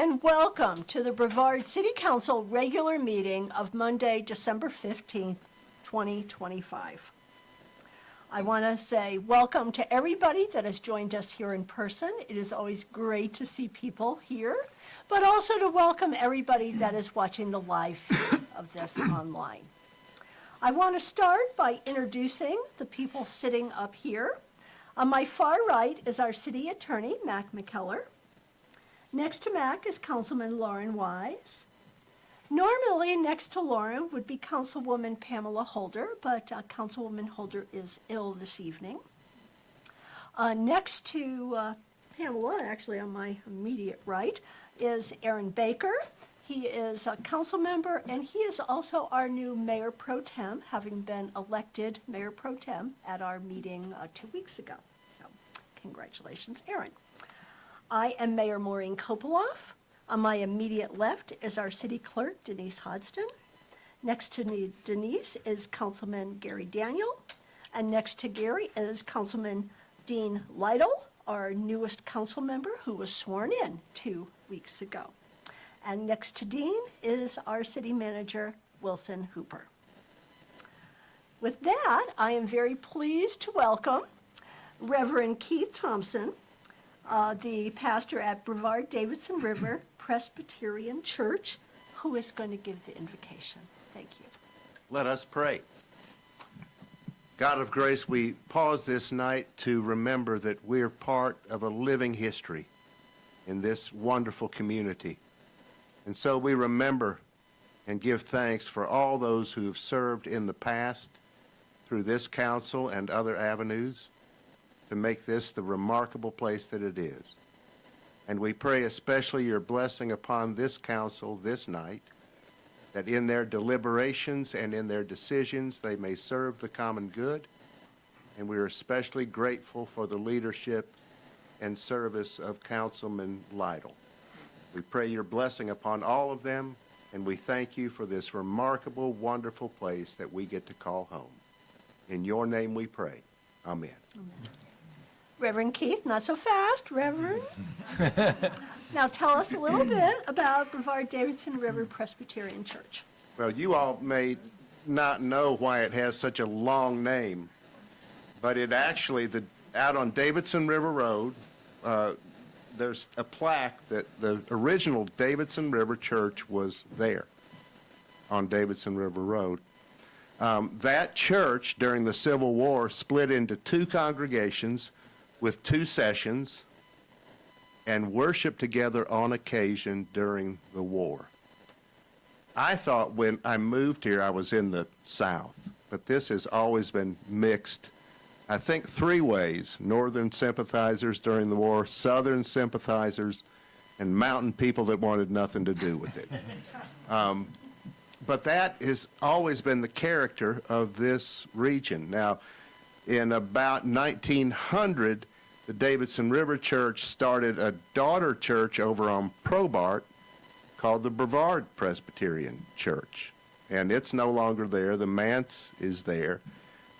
and welcome to the Brevard City Council regular meeting of Monday, December 15th, 2025. I want to say welcome to everybody that has joined us here in person. It is always great to see people here, but also to welcome everybody that is watching the live feed of this online. I want to start by introducing the people sitting up here. On my far right is our city attorney, Mac McKellar. Next to Mac is Councilman Lauren Wise. Normally, next to Lauren would be Councilwoman Pamela Holder, but Councilwoman Holder is ill this evening. Next to Pamela, actually on my immediate right, is Aaron Baker. He is a council member, and he is also our new Mayor Pro Tem, having been elected Mayor Pro Tem at our meeting 2 weeks ago. So, congratulations, Aaron. I am Mayor Maureen Kopoloff. On my immediate left is our city clerk, Denise Hodgson. Next to Denise is Councilman Gary Daniel. And next to Gary is Councilman Dean Lytle, our newest council member who was sworn in 2 weeks ago. And next to Dean is our city manager, Wilson Hooper. With that, I am very pleased to welcome Reverend Keith Thompson, the pastor at Brevard Davidson River Presbyterian Church, who is going to give the invocation. Thank you. Let us pray. God of grace, we pause this night to remember that we're part of a living history in this wonderful community. And so we remember and give thanks for all those who have served in the past through this council and other avenues to make this the remarkable place that it is. And we pray especially your blessing upon this council this night, that in their deliberations and in their decisions they may serve the common good. And we are especially grateful for the leadership and service of Councilman Lytle. We pray your blessing upon all of them, and we thank you for this remarkable, wonderful place that we get to call home. In your name we pray. Amen. Amen. Reverend Keith, not so fast, Reverend. Now tell us a little bit about Brevard Davidson River Presbyterian Church. Well, you all may not know why it has such a long name, but it actually, out on Davidson River Road, there's a plaque that the original Davidson River Church was there on Davidson River Road. That church during the Civil War split into two congregations with two sessions and worshiped together on occasion during the war. I thought when I moved here I was in the South, but this has always been mixed. I think three ways: Northern sympathizers during the war, Southern sympathizers, and mountain people that wanted nothing to do with it. But that has always been the character of this region. Now, in about 1900, the Davidson River Church started a daughter church over on Probart called the Brevard Presbyterian Church. And it's no longer there. The manse is there.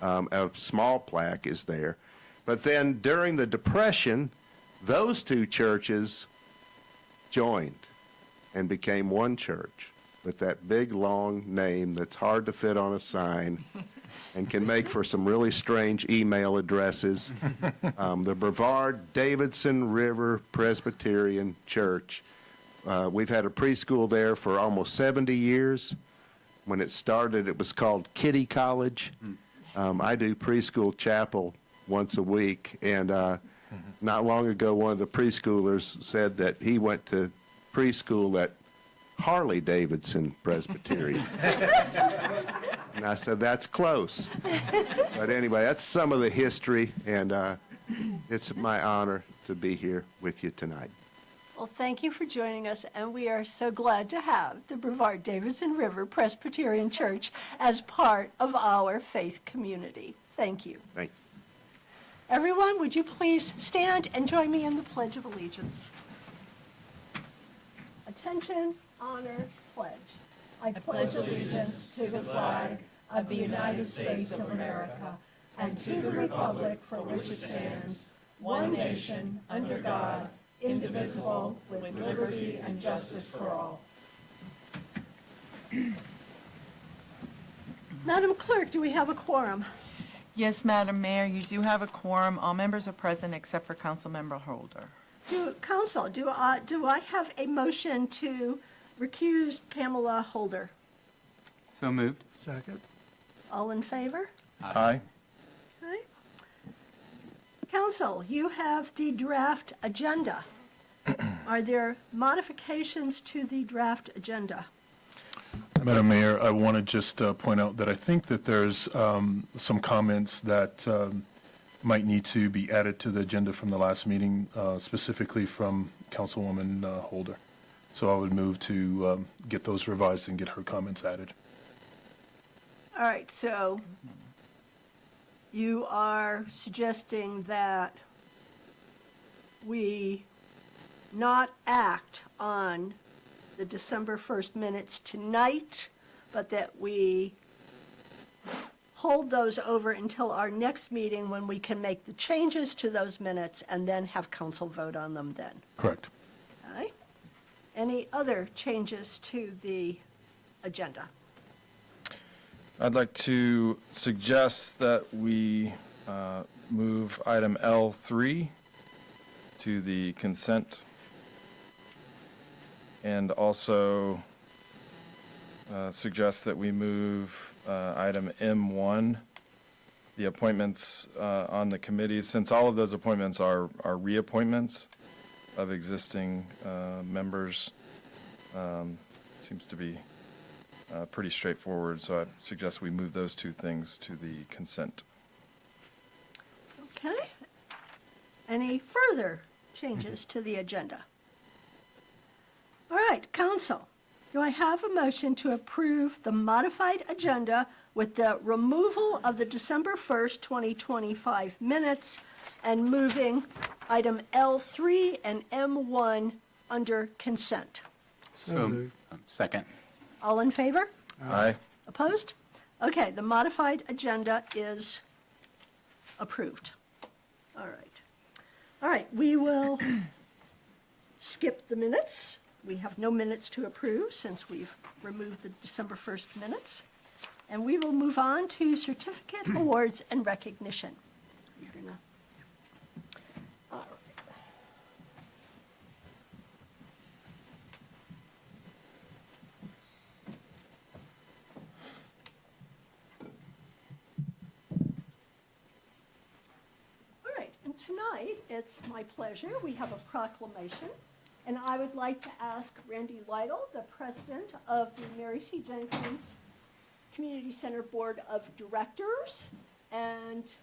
A small plaque is there. But then during the Depression, those two churches joined and became one church with that big, long name that's hard to fit on a sign and can make for some really strange email addresses. The Brevard Davidson River Presbyterian Church. We've had a preschool there for almost 70 years. When it started, it was called Kitty College. I do preschool chapel once a week, and not long ago, one of the preschoolers said that he went to preschool at Harley Davidson Presbyterian. And I said, that's close. But anyway, that's some of the history, and it's my honor to be here with you tonight. Well, thank you for joining us, and we are so glad to have the Brevard Davidson River Presbyterian Church as part of our faith community. Thank you. Thank you. Everyone, would you please stand and join me in the Pledge of Allegiance? Attention, honor, pledge. I pledge allegiance to the flag of the United States of America and to the republic for which it stands, one nation, under God, indivisible, with liberty and justice for all. Madam Clerk, do we have a quorum? Yes, Madam Mayor, you do have a quorum. All members are present except for Councilmember Holder. Council, do I have a motion to recuse Pamela Holder? So moved. Second. All in favor? Aye. Okay. Council, you have the draft agenda. Are there modifications to the draft agenda? Madam Mayor, I want to just point out that I think that there's some comments that might need to be added to the agenda from the last meeting, specifically from Councilwoman Holder. So I would move to get those revised and get her comments added. All right, so you are suggesting that we not act on the December 1st minutes tonight, but that we hold those over until our next meeting when we can make the changes to those minutes and then have council vote on them then. Correct. Okay? Any other changes to the agenda? I'd like to suggest that we move item L3 to the consent, and also suggest that we move item M1, the appointments on the committees, since all of those appointments are reappointments of existing members. Seems to be pretty straightforward, so I suggest we move those two things to the consent. Okay. Any further changes to the agenda? All right, council, do I have a motion to approve the modified agenda with the removal of the December 1st, 2025 minutes and moving item L3 and M1 under consent? moved. Second. All in favor? Aye. Opposed? Okay, the modified agenda is approved. All right. All right, we will skip the minutes. We have no minutes to approve since we've removed the December 1st minutes. And we will move on to certificate awards and recognition. You're gonna- all right. All right, and tonight, it's my pleasure, we have a proclamation, and I would like to ask Randy Lytle, the president of the Mary C. Jenkins Community Center Board of Directors, and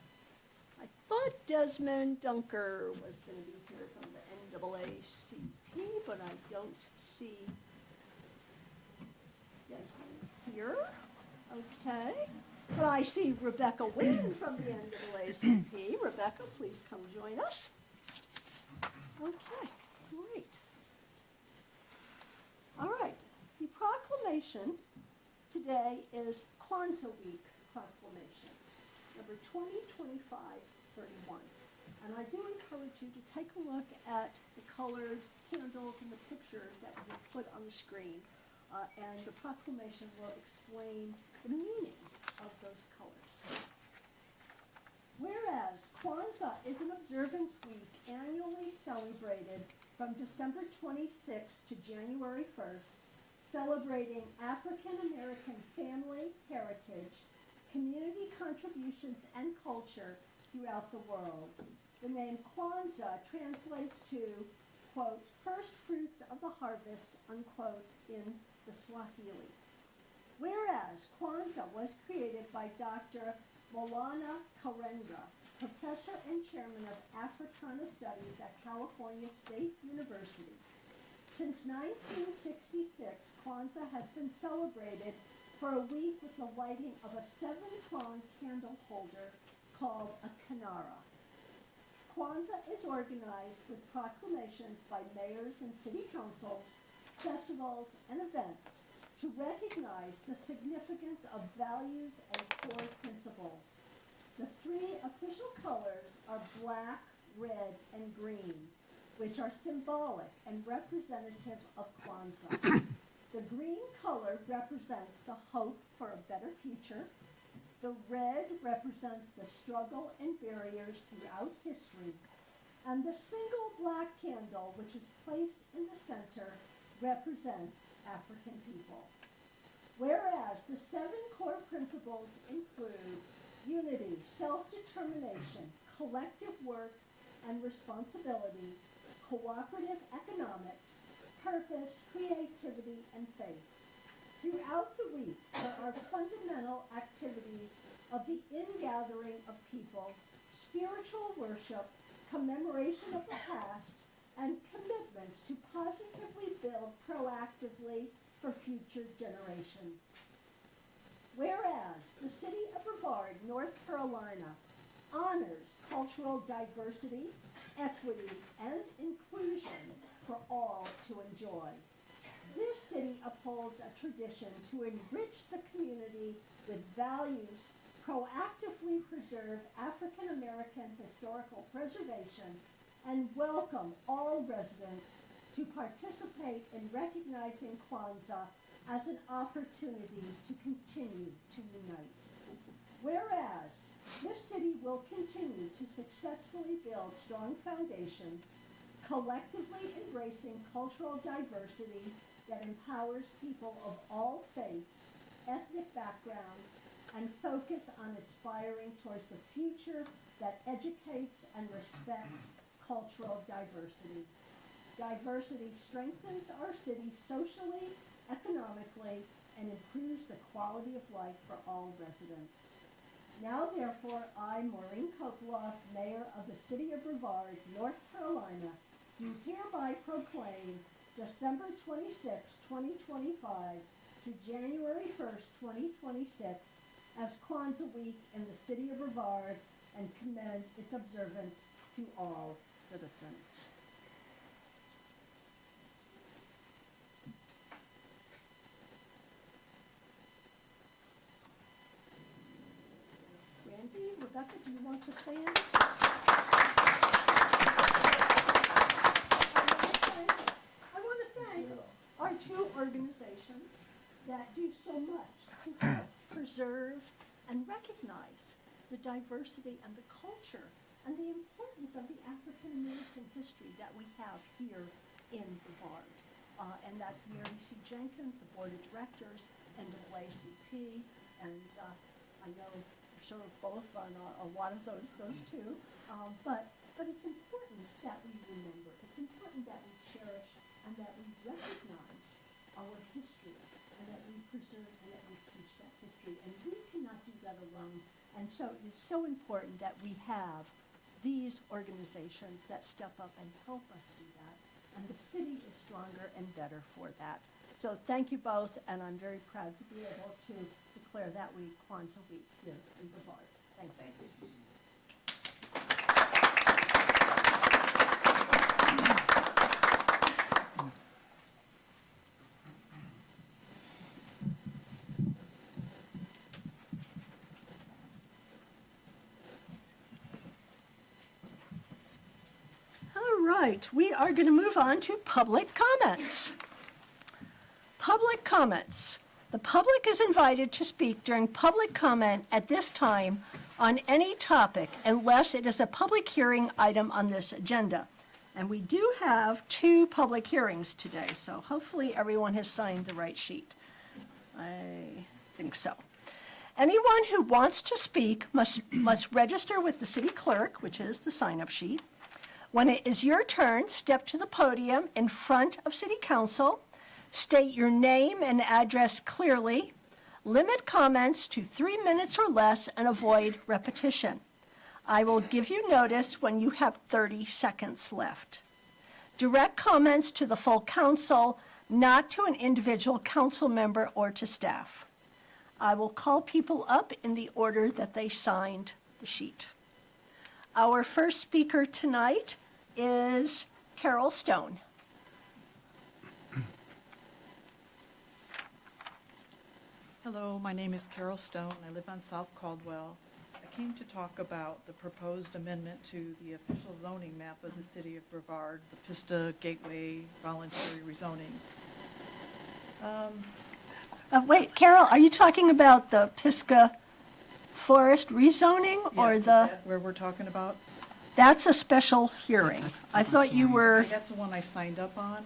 I thought Desmond Dunker was going to be here from the NAACP, but I don't see Desmond here. Okay. But I see Rebecca Wynn from the NAACP. Rebecca, please come join us. Okay, great. All right, the proclamation today is Kwanzaa Week proclamation, number 2025-31. And I do encourage you to take a look at the colored candles and the pictures that we put on the screen. And the proclamation will explain the meaning of those colors. Whereas Kwanzaa is an observance week annually celebrated from December 26th to January 1st, celebrating African American family heritage, community contributions, and culture throughout the world. The name Kwanzaa translates to, quote, first fruits of the harvest, unquote, in the Swahili. Whereas Kwanzaa was created by Dr. Maulana Karenga, professor and chairman of Africana Studies at California State University. Since 1966, Kwanzaa has been celebrated for a week with the lighting of a 7-pronged candle holder called a kinara. Kwanzaa is organized with proclamations by mayors and city councils, festivals, and events to recognize the significance of values and core principles. The 3 official colors are black, red, and green, which are symbolic and representative of Kwanzaa. The green color represents the hope for a better future. The red represents the struggle and barriers throughout history. And the single black candle, which is placed in the center, represents African people. Whereas the 7 core principles include unity, self-determination, collective work and responsibility, cooperative economics, purpose, creativity, and faith. Throughout the week, there are fundamental activities of the ingathering of people, spiritual worship, commemoration of the past, and commitments to positively build proactively for future generations. Whereas the city of Brevard, North Carolina, honors cultural diversity, equity, and inclusion for all to enjoy. This city upholds a tradition to enrich the community with values, proactively preserve African American historical preservation, and welcome all residents to participate in recognizing Kwanzaa as an opportunity to continue to unite. Whereas this city will continue to successfully build strong foundations, collectively embracing cultural diversity that empowers people of all faiths, ethnic backgrounds, and focus on aspiring towards the future that educates and respects cultural diversity. Diversity strengthens our city socially, economically, and improves the quality of life for all residents. Now, therefore, I, Maureen Koploff, Mayor of the City of Brevard, North Carolina, do hereby proclaim December 26, 2025 to January 1st, 2026 as Kwanzaa Week in the City of Brevard and commend its observance to all citizens. Randy, Rebecca, do you want to say anything? I want to thank our 2 organizations that do so much to help preserve and recognize the diversity and the culture and the importance of the African American history that we have here in Brevard. And that's Mary C. Jenkins, the Board of Directors, NAACP, and I know for sure both on a lot of those 2. But it's important that we remember. It's important that we cherish and that we recognize our history and that we preserve and that we teach that history. And we cannot do that alone. And so it is so important that we have these organizations that step up and help us do that. And the city is stronger and better for that. So thank you both, and I'm very proud to be able to declare that week Kwanzaa Week here in Brevard. Thank you. All right, we are going to move on to public comments. Public comments. The public is invited to speak during public comment at this time on any topic unless it is a public hearing item on this agenda. And we do have 2 public hearings today, so hopefully everyone has signed the right sheet. I think so. Anyone who wants to speak must register with the city clerk, which is the sign-up sheet. When it is your turn, step to the podium in front of City Council, state your name and address clearly, limit comments to 3 minutes or less, and avoid repetition. I will give you notice when you have 30 seconds left. Direct comments to the full council, not to an individual council member or to staff. I will call people up in the order that they signed the sheet. Our first speaker tonight is Carol Stone. Hello, my name is Carol Stone. I live on South Caldwell. I came to talk about the proposed amendment to the official zoning map of the city of Brevard, the Pista Gateway voluntary rezonings. Wait, Carol, are you talking about the Pisgah Forest rezoning or Yes, is the, that where we're talking about? that's a special hearing. I thought you were, That's the one I signed up on.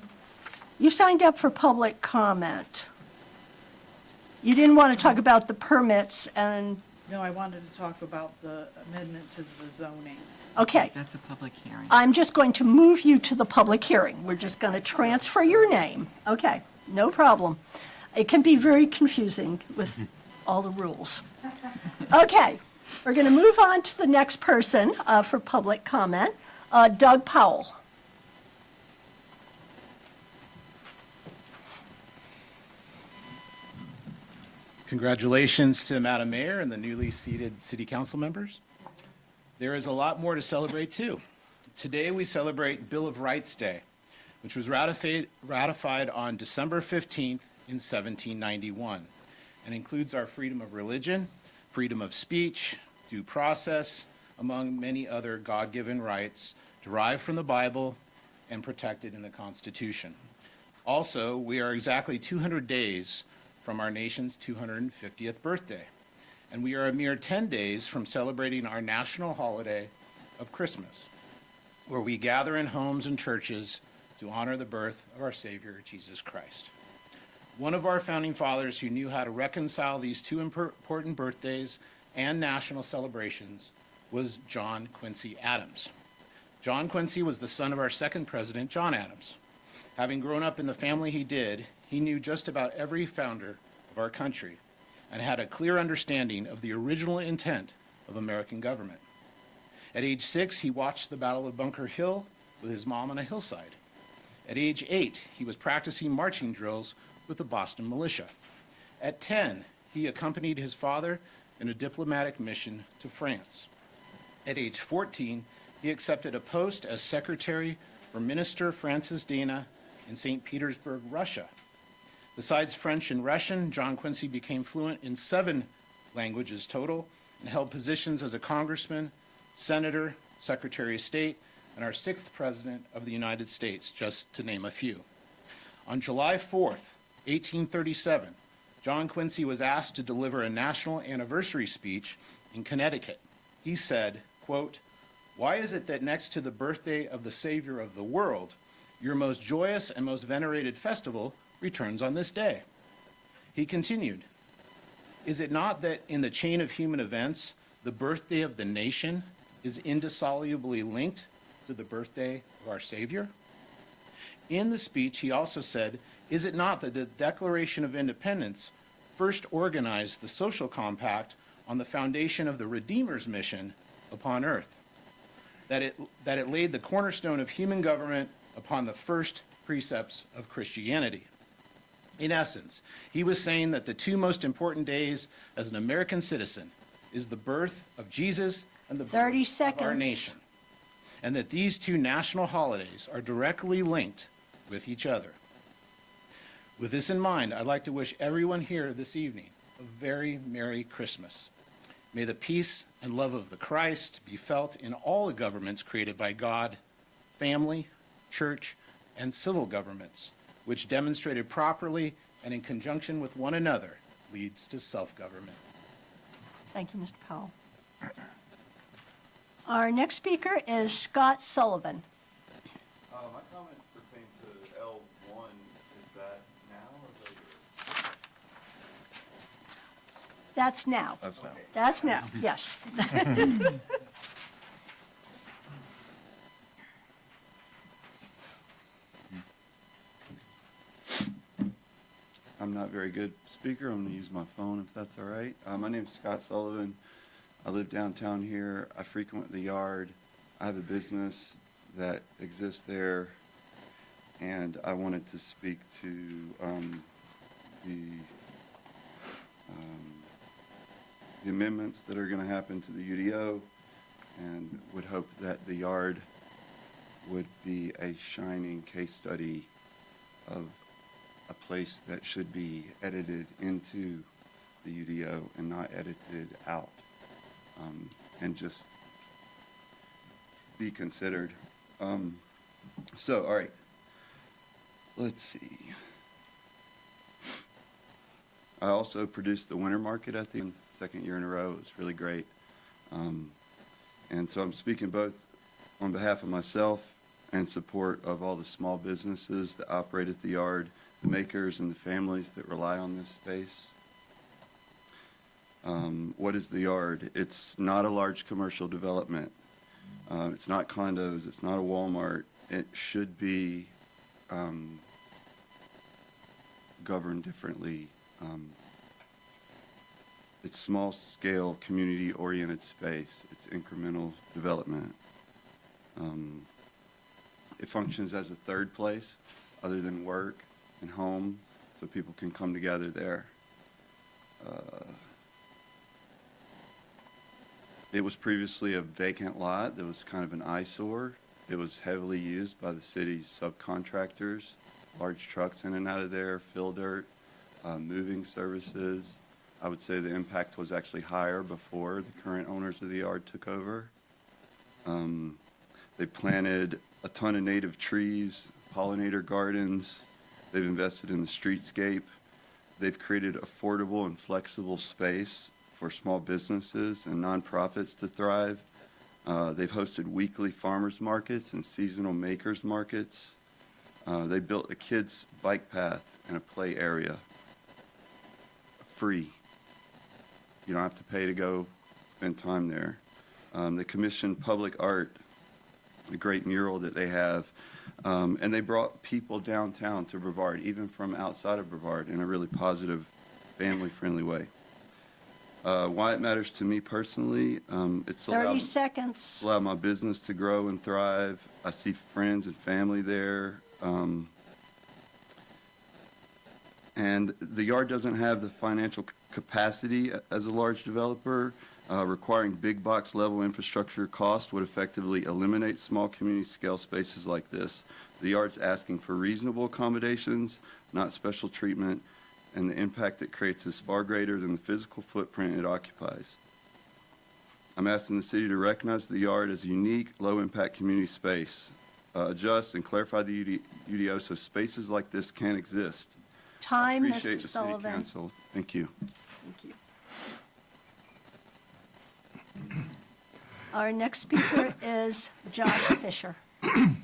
you signed up for public comment. You didn't want to talk about the permits and, No, I wanted to talk about the amendment to the zoning. okay. That's a public hearing. I'm just going to move you to the public hearing. We're just going to transfer your name. Okay, no problem. It can be very confusing with all the rules. Okay, we're going to move on to the next person for public comment, Doug Powell. Congratulations to Madam Mayor and the newly seated city council members. There is a lot more to celebrate too. Today we celebrate Bill of Rights Day, which was ratified on December 15th in 1791 and includes our freedom of religion, freedom of speech, due process, among many other God-given rights derived from the Bible and protected in the Constitution. Also, we are exactly 200 days from our nation's 250th birthday, and we are a mere 10 days from celebrating our national holiday of Christmas, where we gather in homes and churches to honor the birth of our Savior, Jesus Christ. One of our founding fathers who knew how to reconcile these two important birthdays and national celebrations was John Quincy Adams. John Quincy was the son of our second president, John Adams. Having grown up in the family he did, he knew just about every founder of our country and had a clear understanding of the original intent of American government. At age 6, he watched the Battle of Bunker Hill with his mom on a hillside. At age 8, he was practicing marching drills with the Boston militia. At 10, he accompanied his father in a diplomatic mission to France. At age 14, he accepted a post as secretary for Minister Francis Dana in St. Petersburg, Russia. Besides French and Russian, John Quincy became fluent in 7 languages total and held positions as a congressman, senator, secretary of state, and our 6th president of the United States, just to name a few. On July 4th, 1837, John Quincy was asked to deliver a national anniversary speech in Connecticut. He said, quote, "Why is it that next to the birthday of the Savior of the world, your most joyous and most venerated festival returns on this day?" He continued, "Is it not that in the chain of human events, the birthday of the nation is indissolubly linked to the birthday of our Savior?" In the speech, he also said, "Is it not that the Declaration of Independence first organized the social compact on the foundation of the Redeemer's mission upon earth? That it laid the cornerstone of human government upon the first precepts of Christianity?" In essence, he was saying that the 2 most important days as an American citizen is the birth of Jesus and the 30 birth of our seconds. nation, and that these 2 national holidays are directly linked with each other. With this in mind, I'd like to wish everyone here this evening a very Merry Christmas. May the peace and love of the Christ be felt in all the governments created by God, family, church, and civil governments, which demonstrated properly and in conjunction with one another leads to self-government. Thank you, Mr. Powell. Our next speaker is Scott Sullivan. My comments pertain to L1. Is that now or later? That's now. That's now. That's now, yes. I'm not very good speaker. I'm going to use my phone if that's all right. My name's Scott Sullivan. I live downtown here. I frequent the yard. I have a business that exists there, and I wanted to speak to the amendments that are going to happen to the UDO, and would hope that the yard would be a shining case study of a place that should be edited into the UDO and not edited out. and just be considered. So, all right, let's see. I also produced the winter market at the second year in a row. It was really great. And so I'm speaking both on behalf of myself and support of all the small businesses that operate at the yard, the makers and the families that rely on this space. What is the yard? It's not a large commercial development. It's not condos. It's not a Walmart. It should be governed differently. It's small-scale, community-oriented space. It's incremental development. It functions as a third place other than work and home, so people can come together there. It was previously a vacant lot that was kind of an eyesore. It was heavily used by the city's subcontractors, large trucks in and out of there, fill dirt, moving services. I would say the impact was actually higher before the current owners of the yard took over. They planted a ton of native trees, pollinator gardens. They've invested in the streetscape. They've created affordable and flexible space for small businesses and nonprofits to thrive. They've hosted weekly farmers markets and seasonal makers markets. They built a kids' bike path and a play area, free. You don't have to pay to go spend time there. They commissioned public art, a great mural that they have, and they brought people downtown to Brevard, even from outside of Brevard, in a really positive, family-friendly way. Why it matters to me personally, it's 30 seconds. allowed my business to grow and thrive. I see friends and family there. And the yard doesn't have the financial capacity as a large developer. Requiring big box level infrastructure cost would effectively eliminate small community scale spaces like this. The yard's asking for reasonable accommodations, not special treatment, and the impact it creates is far greater than the physical footprint it occupies. I'm asking the city to recognize the yard as a unique, low-impact community space, adjust and clarify the UDO so spaces like this can exist. Time, Appreciate Mr. the city Sullivan. council. Thank you. Thank you. Our next speaker is Josh Fisher. Good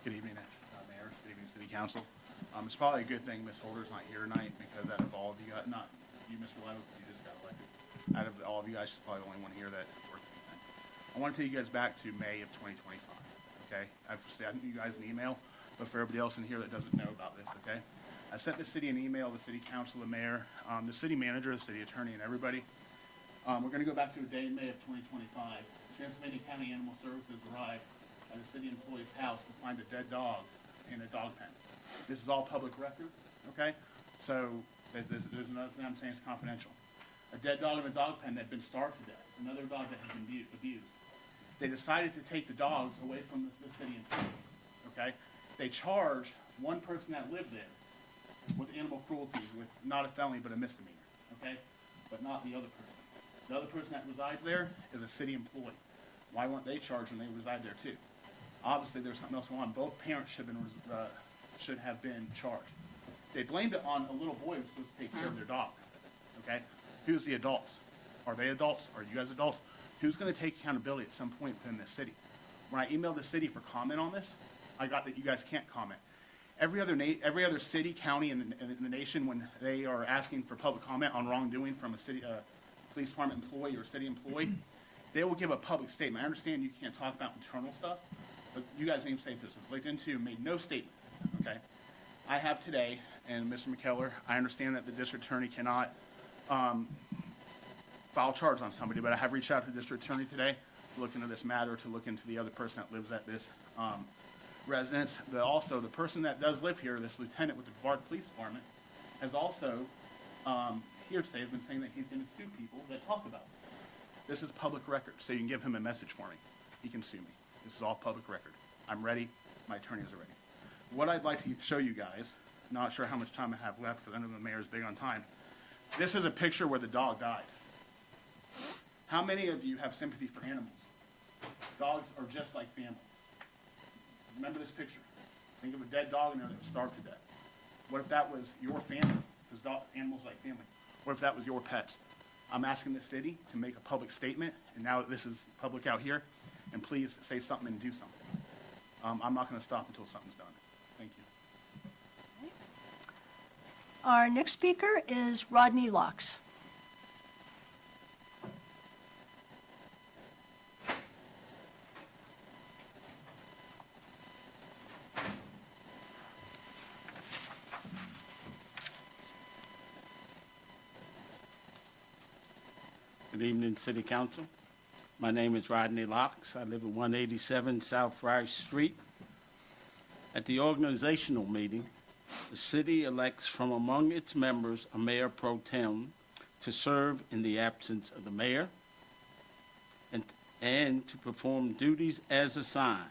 evening, Mayor. Good evening, City Council. It's probably a good thing Ms. Holder's not here tonight because out of all of you guys, not you, Mr. Levitt, you just got elected. Out of all of you guys, she's probably the only one here that worked anything. I want to take you guys back to May of 2025, okay? I've sent you guys an email, but for everybody else in here that doesn't know about this, okay? I sent the city an email, the City Council, the Mayor, the City Manager, the City Attorney, and everybody. We're going to go back to a day in May of 2025. Transylvania County Animal Services arrived at a city employee's house to find a dead dog in a dog pen. This is all public record, okay? So there's another thing I'm saying is confidential. A dead dog in a dog pen that had been starved to death, another dog that had been abused. They decided to take the dogs away from the city employee, okay? They charged one person that lived there with animal cruelty, with not a felony but a misdemeanor, okay? But not the other person. The other person that resides there is a city employee. Why weren't they charged when they reside there too? Obviously, there's something else going on. Both parents should have been charged. They blamed it on a little boy who was supposed to take care of their dog. Okay, who's the adults? Are they adults? Are you guys adults? Who's going to take accountability at some point within this city? When I emailed the city for comment on this, I got that you guys can't comment. Every other city, county in the nation, when they are asking for public comment on wrongdoing from a city, police department employee or city employee, they will give a public statement. I understand you can't talk about internal stuff, but you guys need to say this was looked into, made no statement, okay? I have today, and Mr. McKellar, I understand that the district attorney cannot file charge on somebody, but I have reached out to the district attorney today to look into this matter, to look into the other person that lives at this residence. But also, the person that does live here, this lieutenant with the Brevard Police Department, has also, hearsay, has been saying that he's going to sue people that talk about this. This is public record, so you can give him a message for me. He can sue me. This is all public record. I'm ready. My attorneys are ready. what I'd like to show you guys, not sure how much time I have left because I know the mayor's big on time. This is a picture where the dog died. How many of you have sympathy for animals? Dogs are just like family. Remember this picture. Think of a dead dog and they're starved to death. What if that was your family? Because animals are like family. What if that was your pets? I'm asking the city to make a public statement, and now that this is public out here, and please say something and do something. I'm not going to stop until something's done. Thank you. Our next speaker is Rodney Locks. Good evening, City Council. My name is Rodney Locks. I live at 187 South Friar Street. At the organizational meeting, the city elects from among its members a mayor pro tem to serve in the absence of the mayor and to perform duties as assigned.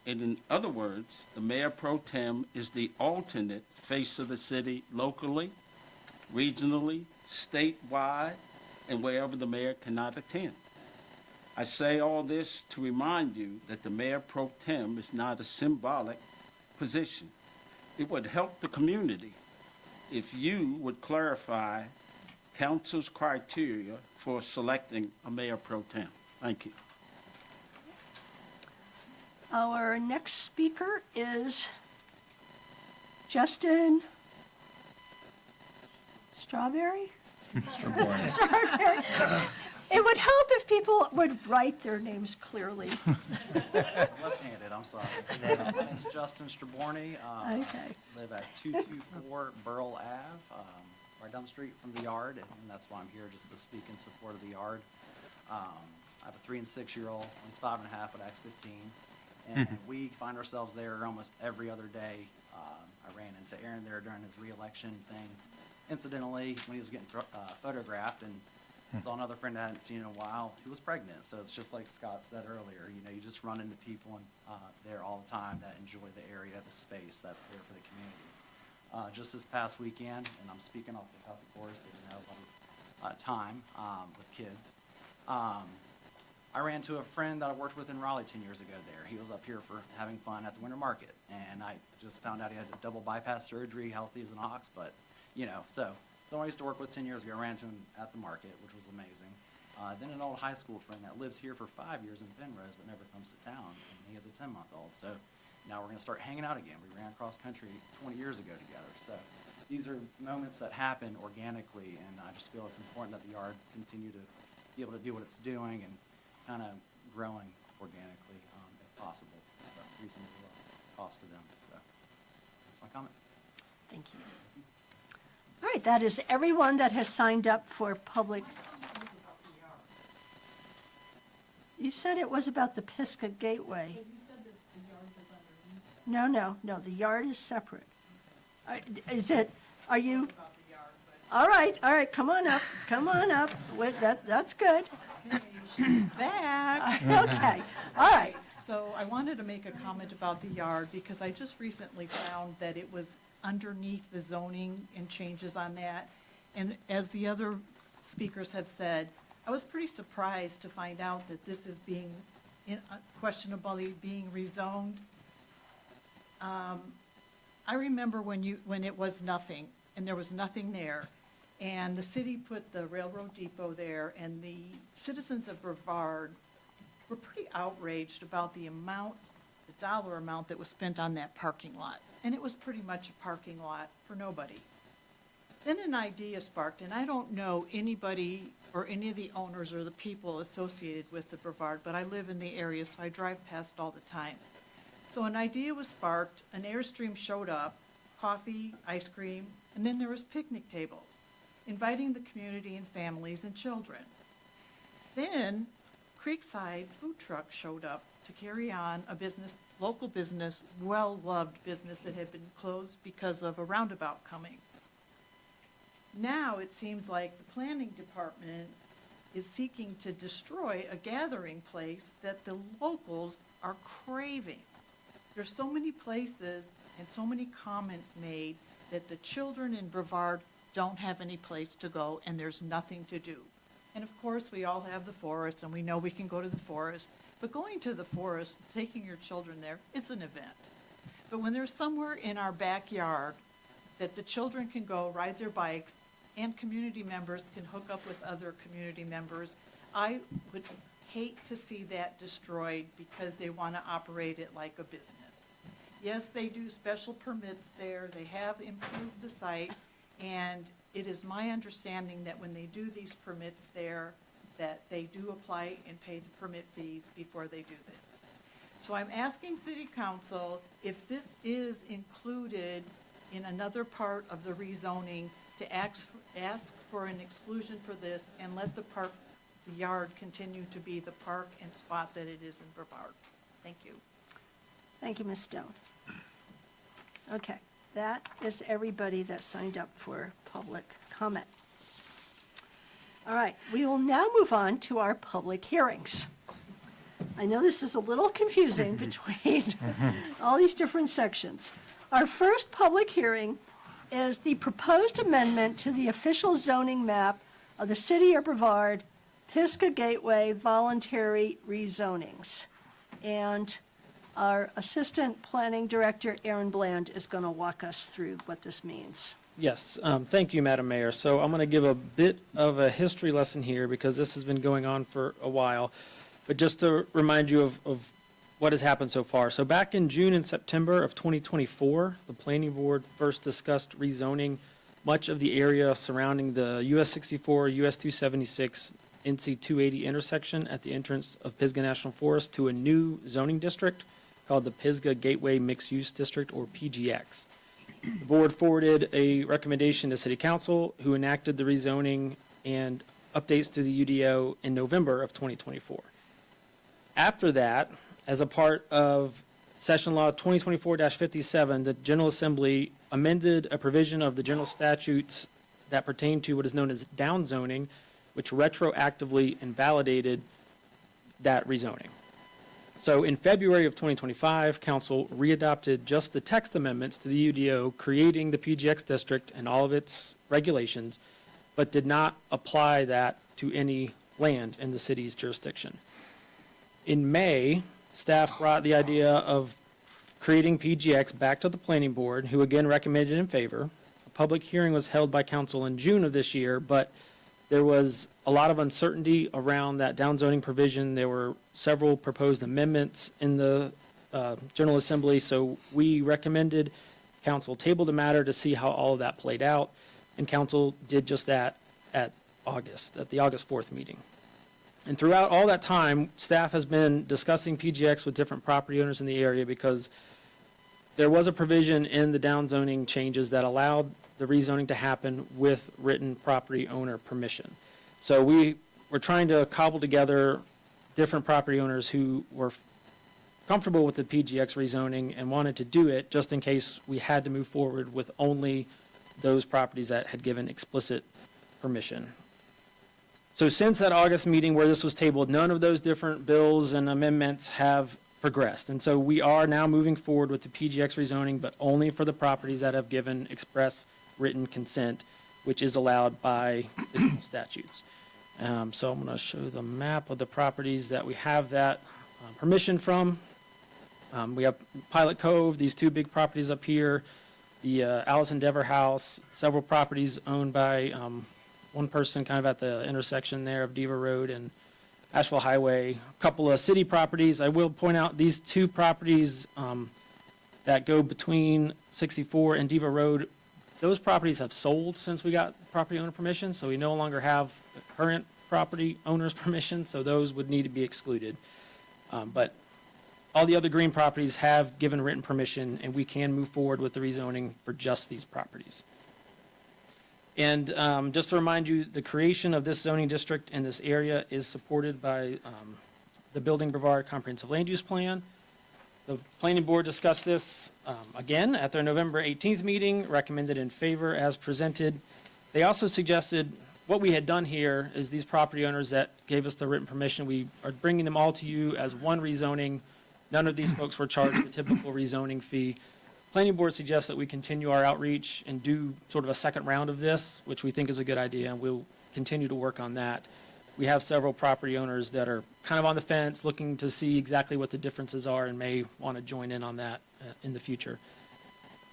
In other words, the mayor pro tem is the alternate face of the city locally, regionally, statewide, and wherever the mayor cannot attend. I say all this to remind you that the mayor pro tem is not a symbolic position. It would help the community if you would clarify council's criteria for selecting a mayor pro tem. Thank you. Our next speaker is Justin Strawberry? Strawberry. It would help if people would write their names clearly. Left-handed, I'm sorry. My name's Justin Straborny. Okay. Live at 224 Burl Ave, right down the street from the yard, and that's why I'm here, just to speak in support of the yard. I have a 3- and 6-year-old. He's 5.5, but X 15. And we find ourselves there almost every other day. I ran into Aaron there during his re-election thing, incidentally, when he was getting photographed, and saw another friend I hadn't seen in a while who was pregnant. So it's just like Scott said earlier, you know, you just run into people there all the time that enjoy the area, the space that's there for the community. Just this past weekend, and I'm speaking off the top of course, so you have a lot of time with kids. I ran to a friend that I worked with in Raleigh 10 years ago there. He was up here for having fun at the winter market, and I just found out he had a double bypass surgery, healthy as an ox, but, you know, so someone I used to work with 10 years ago, I ran to him at the market, which was amazing. Then an old high school friend that lives here for 5 years in Penrose but never comes to town, and he has a 10-month-old. So now we're going to start hanging out again. We ran cross country 20 years ago together. So these are moments that happen organically, and I just feel it's important that the yard continue to be able to do what it's doing and kind of growing organically, if possible, at a reasonable cost to them. So that's my comment. Thank you. All right, that is everyone that has signed up for public. You said it was about the Pisgah Gateway. You said that the yard was underneath. No, the yard is separate. Is it, are you, About the yard, all right, come on up. That's good. Back. Okay, all right. So I wanted to make a comment about the yard because I just recently found that it was underneath the zoning and changes on that. And as the other speakers have said, I was pretty surprised to find out that this is being questionably being rezoned. I remember when it was nothing, and there was nothing there, and the city put the railroad depot there, and the citizens of Brevard were pretty outraged about the dollar amount that was spent on that parking lot. And it was pretty much a parking lot for nobody. Then an idea sparked, and I don't know anybody or any of the owners or the people associated with the Brevard, but I live in the area, so I drive past all the time. So an idea was sparked, an Airstream showed up, coffee, ice cream, and then there was picnic tables, inviting the community and families and children. Then Creekside Food Truck showed up to carry on a business, local business, well-loved business that had been closed because of a roundabout coming. Now it seems like the planning department is seeking to destroy a gathering place that the locals are craving. There's so many places and so many comments made that the children in Brevard don't have any place to go and there's nothing to do. And of course, we all have the forest and we know we can go to the forest, but going to the forest, taking your children there, it's an event. But when there's somewhere in our backyard that the children can go ride their bikes and community members can hook up with other community members, I would hate to see that destroyed because they want to operate it like a business. Yes, they do special permits there, they have improved the site, and it is my understanding that when they do these permits there, that they do apply and pay the permit fees before they do this. So I'm asking City Council if this is included in another part of the rezoning to ask for an exclusion for this and let the yard continue to be the park and spot that it is in Brevard. Thank you. Thank you, Ms. Stone. Okay, that is everybody that signed up for public comment. All right, we will now move on to our public hearings. I know this is a little confusing between all these different sections. Our first public hearing is the proposed amendment to the official zoning map of the City of Brevard, Pisgah Gateway Voluntary Rezonings. And our Assistant Planning Director, Aaron Bland, is going to walk us through what this means. Yes, thank you, Madam Mayor. So I'm going to give a bit of a history lesson here because this has been going on for a while. But just to remind you of what has happened so far. So back in June and September of 2024, the Planning Board first discussed rezoning much of the area surrounding the US 64, US 276, NC 280 intersection at the entrance of Pisgah National Forest to a new zoning district called the Pisgah Gateway Mixed Use District, or PGX. The board forwarded a recommendation to City Council, who enacted the rezoning and updates to the UDO in November of 2024. After that, as a part of Session Law 2024-57, the General Assembly amended a provision of the general statutes that pertain to what is known as downzoning, which retroactively invalidated that rezoning. So in February of 2025, Council readopted just the text amendments to the UDO, creating the PGX district and all of its regulations, but did not apply that to any land in the city's jurisdiction. In May, staff brought the idea of creating PGX back to the Planning Board, who again recommended in favor. A public hearing was held by Council in June of this year, but there was a lot of uncertainty around that downzoning provision. There were several proposed amendments in the General Assembly, so we recommended Council table the matter to see how all of that played out, and Council did just that at the August 4th meeting. And throughout all that time, staff has been discussing PGX with different property owners in the area because there was a provision in the downzoning changes that allowed the rezoning to happen with written property owner permission. So we were trying to cobble together different property owners who were comfortable with the PGX rezoning and wanted to do it just in case we had to move forward with only those properties that had given explicit permission. So since that August meeting where this was tabled, none of those different bills and amendments have progressed. And so we are now moving forward with the PGX rezoning, but only for the properties that have given express written consent, which is allowed by the general statutes. So I'm going to show the map of the properties that we have that permission from. We have Pilot Cove, these two big properties up here, the Allison Dever House, several properties owned by one person kind of at the intersection there of Diva Road and Asheville Highway, a couple of city properties. I will point out these two properties that go between 64 and Diva Road, those properties have sold since we got property owner permission, so we no longer have the current property owner's permission, so those would need to be excluded. But all the other green properties have given written permission, and we can move forward with the rezoning for just these properties. And just to remind you, the creation of this zoning district in this area is supported by the Building Brevard Comprehensive Land Use Plan. The Planning Board discussed this again at their November 18th meeting, recommended in favor as presented. They also suggested what we had done here is these property owners that gave us the written permission, we are bringing them all to you as one rezoning None of these folks were charged the typical rezoning fee. Planning board suggests that we continue our outreach and do sort of a second round of this, which we think is a good idea, and we'll continue to work on that. We have several property owners that are kind of on the fence, looking to see exactly what the differences are and may want to join in on that in the future.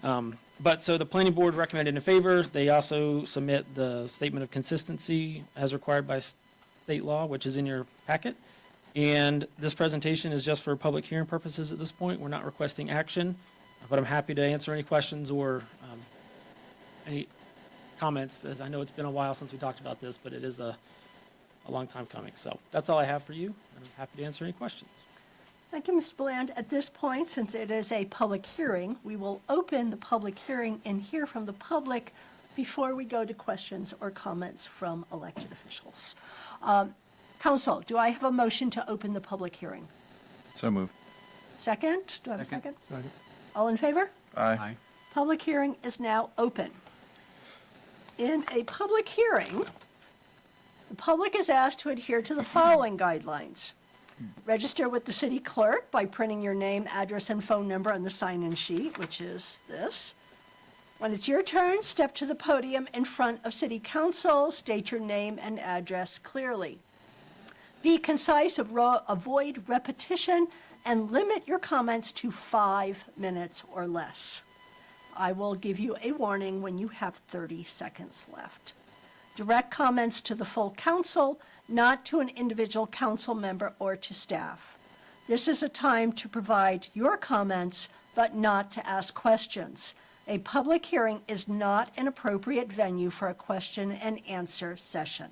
So the planning board recommended in favor. They also submit the statement of consistency as required by state law, which is in your packet. And this presentation is just for public hearing purposes at this point. We're not requesting action, but I'm happy to answer any questions or any comments, as I know it's been a while since we talked about this, but it is a long time coming. So that's all I have for you, and I'm happy to answer any questions. Thank you, Ms. Bland. At this point, since it is a public hearing, we will open the public hearing and hear from the public before we go to questions or comments from elected officials. Council, do I have a motion to open the public hearing? So moved. Second? Do I have a second? Second. All in favor? Aye. Public hearing is now open. In a public hearing, the public is asked to adhere to the following guidelines. Register with the city clerk by printing your name, address, and phone number on the sign-in sheet, which is this. When it's your turn, step to the podium in front of city council, state your name and address clearly. Be concise, avoid repetition, and limit your comments to 5 minutes or less. I will give you a warning when you have 30 seconds left. Direct comments to the full council, not to an individual council member or to staff. This is a time to provide your comments, but not to ask questions. A public hearing is not an appropriate venue for a question and answer session.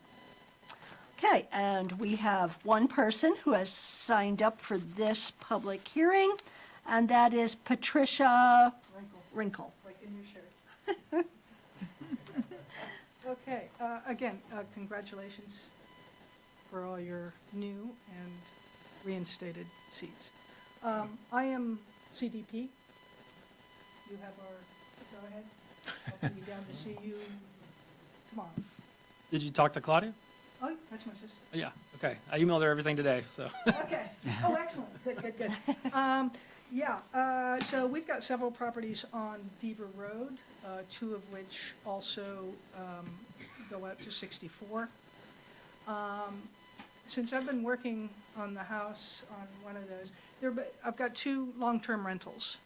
Okay, and we have one person who has signed up for this public hearing, and that is Patricia Wrinkle. Like in your shirt. Okay, again, congratulations for all your new and reinstated seats. I am CDP. You have our, go ahead. I'll be down to see you tomorrow. Did you talk to Claudia? Oh, that's my sister. Yeah, okay. I emailed her everything today, so. Okay. Oh, excellent. Good. So we've got several properties on Beaver Road, 2 of which also go out to 64. Since I've been working on the house on one of those, I've got 2 long-term rentals.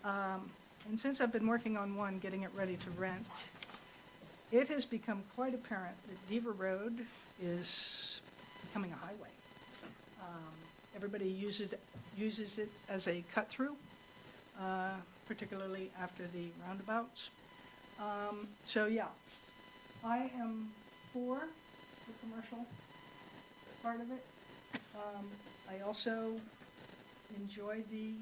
And since I've been working on one, getting it ready to rent, it has become quite apparent that Beaver Road is becoming a highway. Everybody uses it as a cut-through, particularly after the roundabouts. I am for the commercial part of it. I also enjoy the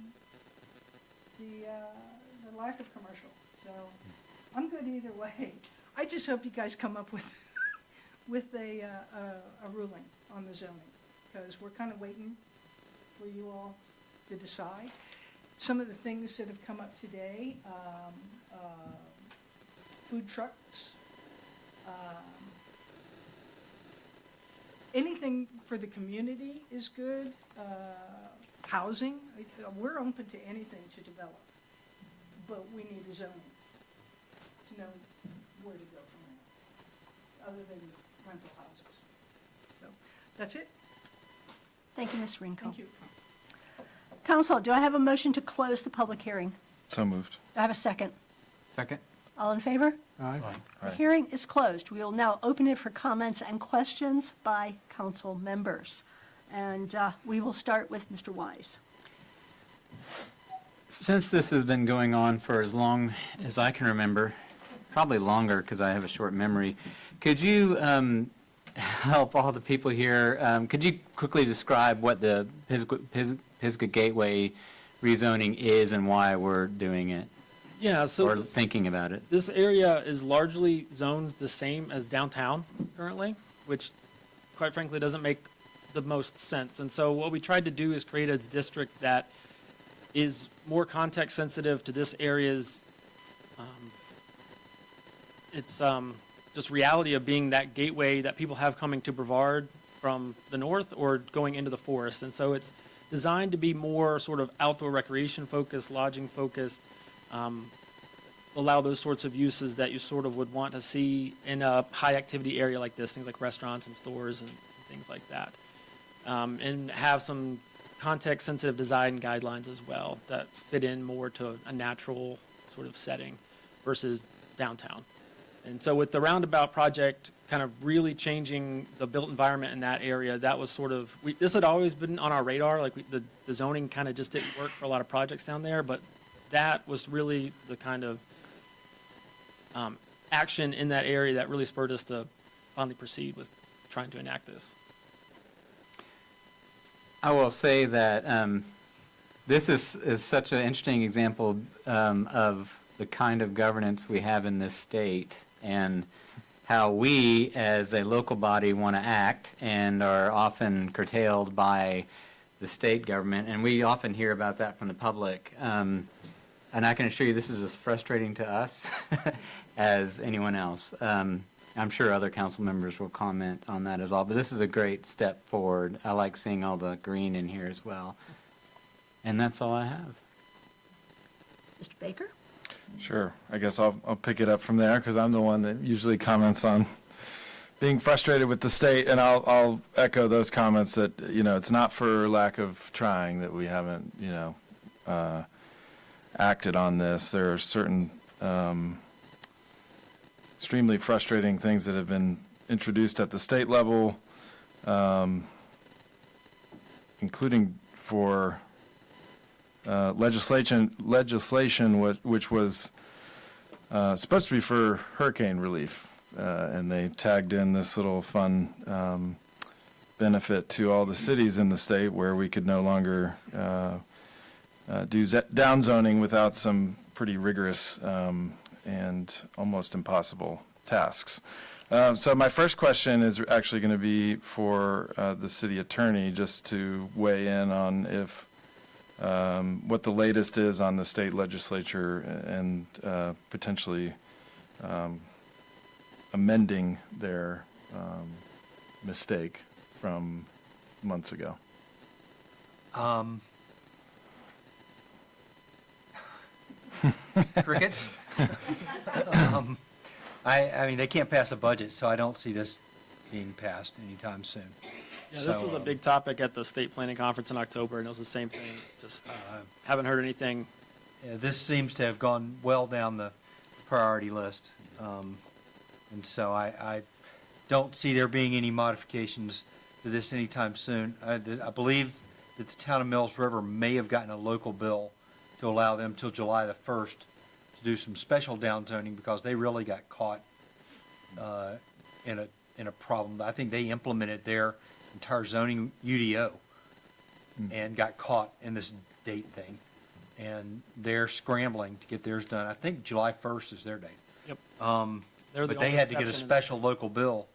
life of commercial, so I'm good either way. I just hope you guys come up with a ruling on the zoning, because we're kind of waiting for you all to decide. Some of the things that have come up today, food trucks, anything for the community is good. Housing, we're open to anything to develop, but we need a zoning to know where to go from there, other than rental houses. So, that's it. Thank you, Ms. Wrinkle. Thank you. Council, do I have a motion to close the public hearing? So moved. Do I have a second? Second? All in favor? Aye. The hearing is closed. We will now open it for comments and questions by council members. And we will start with Mr. Wise. Since this has been going on for as long as I can remember, probably longer because I have a short memory, could you help all the people here? Could you quickly describe what the Pisgah Gateway rezoning is and why we're doing it Yeah, so or thinking about it? this area is largely zoned the same as downtown currently, which quite frankly doesn't make the most sense. And so what we tried to do is create a district that is more context sensitive to this area's, just reality of being that gateway that people have coming to Brevard from the north or going into the forest. And so it's designed to be more sort of outdoor recreation focused, lodging focused, allow those sorts of uses that you sort of would want to see in a high activity area like this, things like restaurants and stores and things like that. And have some context sensitive design guidelines as well that fit in more to a natural sort of setting versus downtown. And so with the roundabout project kind of really changing the built environment in that area, that was sort of, this had always been on our radar, like the zoning kind of just didn't work for a lot of projects down there, but that was really the kind of action in that area that really spurred us to finally proceed with trying to enact this. I will say that this is such an interesting example of the kind of governance we have in this state and how we as a local body want to act and are often curtailed by the state government. And we often hear about that from the public. And I can assure you this is as frustrating to us as anyone else. I'm sure other council members will comment on that as well, but this is a great step forward. I like seeing all the green in here as well. And that's all I have. Mr. Baker? Sure. I guess I'll pick it up from there because I'm the one that usually comments on being frustrated with the state, and I'll echo those comments that, you know, it's not for lack of trying that we haven't, you know, acted on this. There are certain extremely frustrating things that have been introduced at the state level, including for legislation which was supposed to be for hurricane relief, and they tagged in this little fun benefit to all the cities in the state where we could no longer do downzoning without some pretty rigorous and almost impossible tasks. So my first question is actually going to be for the city attorney, just to weigh in on if what the latest is on the state legislature and potentially amending their mistake from months ago. Crickets? I mean, they can't pass a budget, so I don't see this being passed anytime soon. Yeah, this was a big topic at the state planning conference in October, and it was the same thing. Just haven't heard anything. Yeah, this seems to have gone well down the priority list. And so I don't see there being any modifications to this anytime soon. I believe that the town of Mills River may have gotten a local bill to allow them till July the 1st to do some special downzoning because they really got caught in a problem. I think they implemented their entire zoning UDO and got caught in this date thing. And they're scrambling to get theirs done. I think July 1st is their date. Yep. But they had to get a special local bill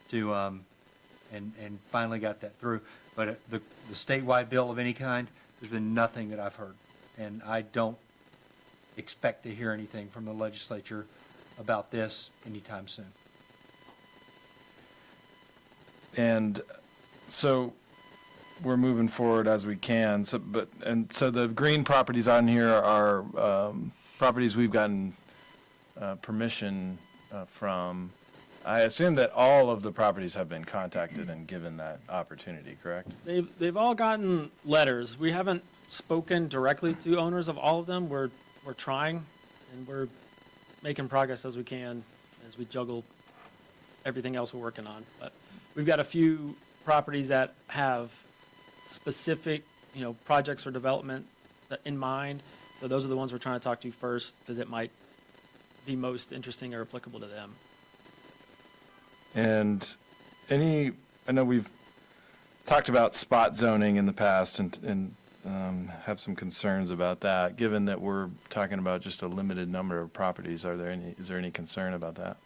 to, and finally got that through. But the statewide bill of any kind, there's been nothing that I've heard. And I don't expect to hear anything from the legislature about this anytime soon. And so we're moving forward as we can. So the green properties on here are properties we've gotten permission from. I assume that all of the properties have been contacted and given that opportunity, correct? They've all gotten letters. We haven't spoken directly to owners of all of them. We're trying, and we're making progress as we can as we juggle everything else we're working on. But we've got a few properties that have specific, projects or development in mind. So those are the ones we're trying to talk to first because it might be most interesting or applicable to them. And I know we've talked about spot zoning in the past and have some concerns about that. Given that we're talking about just a limited number of properties, is there any concern about that?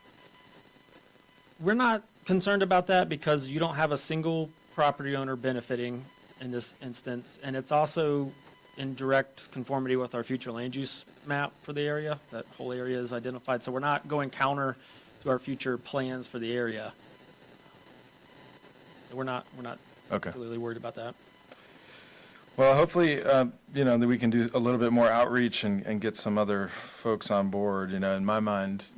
We're not concerned about that because you don't have a single property owner benefiting in this instance, and it's also in direct conformity with our future land use map for the area. That whole area is identified, so we're not going counter to our future plans for the area. So we're not Okay. particularly worried about that. Well, hopefully, that we can do a little bit more outreach and get some other folks on board. In my mind,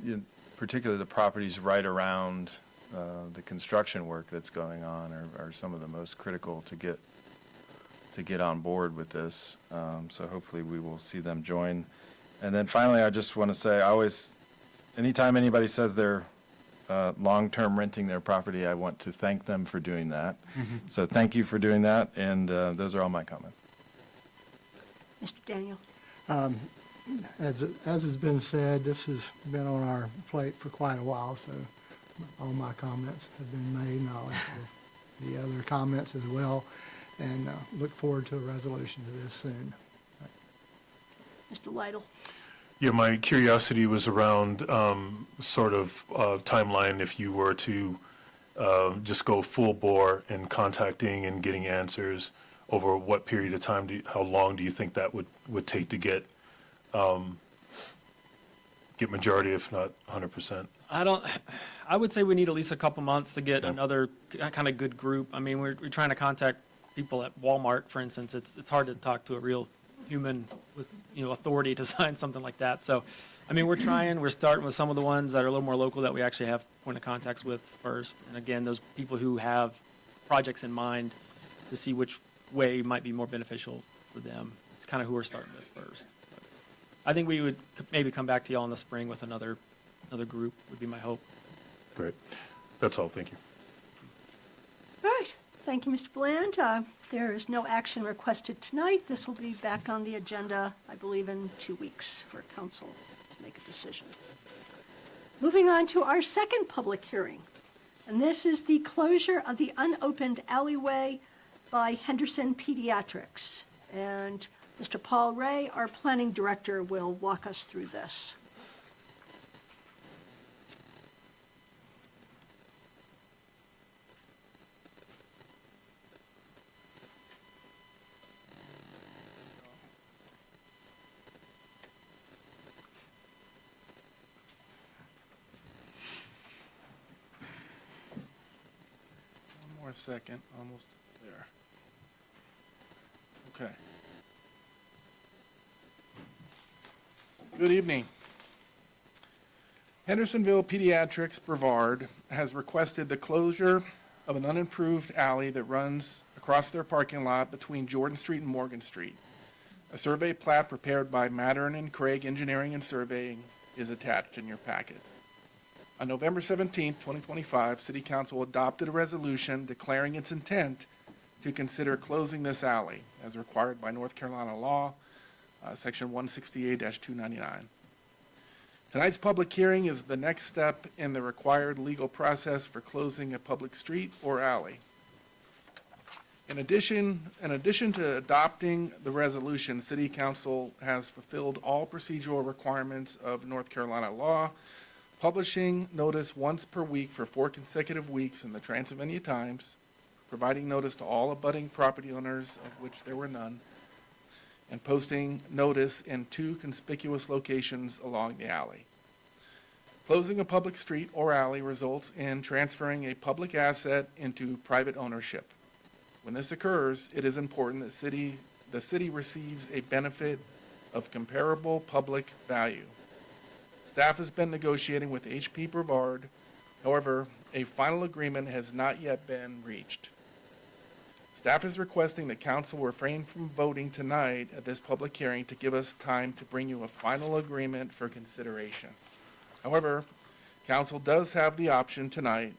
particularly the properties right around the construction work that's going on are some of the most critical to get on board with this. So hopefully we will see them join. And then finally, I just want to say, anytime anybody says they're long-term renting their property, I want to thank them for doing that. So thank you for doing that, and those are all my comments. Mr. Daniel? As has been said, this has been on our plate for quite a while, so all my comments have been made, and I'll echo the other comments as well, and look forward to a resolution to this soon. Mr. Lytle? Yeah, my curiosity was around sort of timeline if you were to just go full bore in contacting and getting answers over what period of time, how long do you think that would take to get majority, if not 100%? I would say we need at least a couple months to get another kind of good group. I mean, we're trying to contact people at Walmart, for instance. It's hard to talk to a real human with, authority to sign something like that. So, I mean, we're starting with some of the ones that are a little more local that we actually have point of contacts with first. And again, those people who have projects in mind to see which way might be more beneficial for them. It's kind of who we're starting with first. But I think we would maybe come back to y'all in the spring with another group would be my hope. Great. That's all. Thank you. All right. Thank you, Mr. Bland. There is no action requested tonight. This will be back on the agenda, I believe, in 2 weeks for council to make a decision. Moving on to our second public hearing, and this is the closure of the unopened alleyway by Henderson Pediatrics. And Mr. Paul Ray, our planning director, will walk us through this. A second, almost there. Okay. Good evening. Hendersonville Pediatrics Brevard has requested the closure of an unimproved alley that runs across their parking lot between Jordan Street and Morgan Street. A survey plat prepared by Mattern and Craig Engineering and Surveying is attached in your packets. On November 17, 2025, City Council adopted a resolution declaring its intent to consider closing this alley as required by North Carolina law, Section 168-299. Tonight's public hearing is the next step in the required legal process for closing a public street or alley. In addition to adopting the resolution, City Council has fulfilled all procedural requirements of North Carolina law, publishing notice once per week for 4 consecutive weeks in the Transylvania Times, providing notice to all abutting property owners, of which there were none, and posting notice in 2 conspicuous locations along the alley. Closing a public street or alley results in transferring a public asset into private ownership. When this occurs, it is important that the city receives a benefit of comparable public value. Staff has been negotiating with HP Brevard. However, a final agreement has not yet been reached. Staff is requesting that council refrain from voting tonight at this public hearing to give us time to bring you a final agreement for consideration. However, council does have the option tonight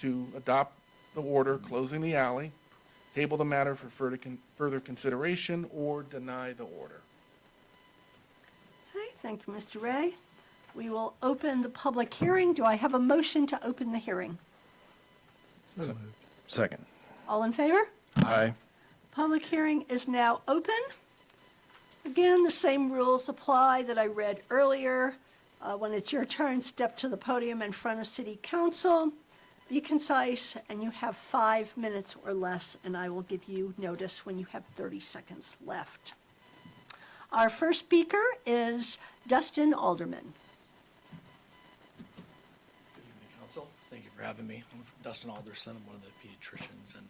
to adopt the order closing the alley, table the matter for further consideration, or deny the order. Okay, thank you, Mr. Ray. We will open the public hearing. Do I have a motion to open the hearing? So moved. Second. All in favor? Aye. Public hearing is now open. Again, the same rules apply that I read earlier. When it's your turn, step to the podium in front of City Council. Be concise, and you have 5 minutes or less, and I will give you notice when you have 30 seconds left. Our first speaker is Dustin Alderman. Good evening, Council. Thank you for having me. I'm Dustin Alderson. I'm one of the pediatricians and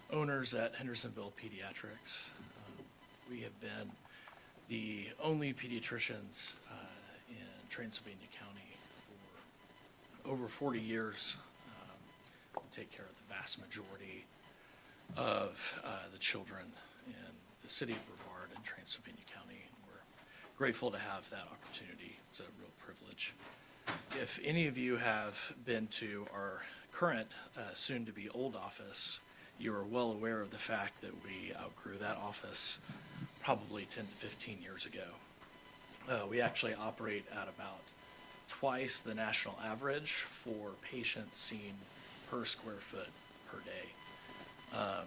owners at Hendersonville Pediatrics. We have been the only pediatricians in Transylvania County for over 40 years. We take care of the vast majority of the children in the city of Brevard and Transylvania County. We're grateful to have that opportunity. It's a real privilege. If any of you have been to our current, soon-to-be old office, you are well aware of the fact that we outgrew that office probably 10 to 15 years ago. We actually operate at about twice the national average for patients seen per square foot per day.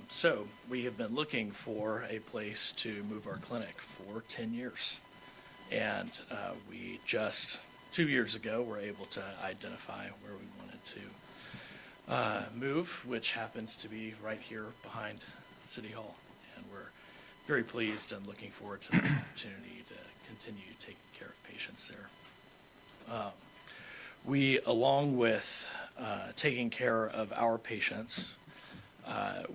So we have been looking for a place to move our clinic for 10 years. And we just 2 years ago were able to identify where we wanted to move, which happens to be right here behind City Hall. And we're very pleased and looking forward to the opportunity to continue taking care of patients there. We, along with taking care of our patients,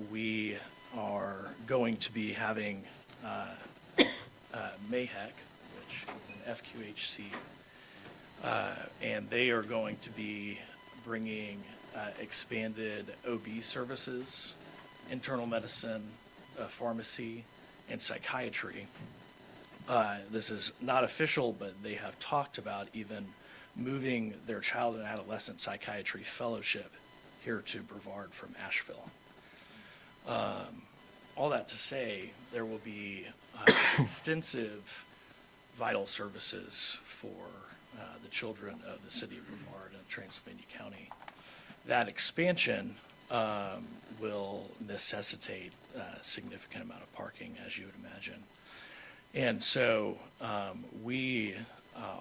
we are going to be having MAHEC, which is an FQHC, and they are going to be bringing expanded OB services, internal medicine, pharmacy, and psychiatry. This is not official, but they have talked about even moving their child and adolescent psychiatry fellowship here to Brevard from Asheville. All that to say, there will be extensive vital services for the children of the city of Brevard and Transylvania County. That expansion will necessitate a significant amount of parking, as you would imagine. And so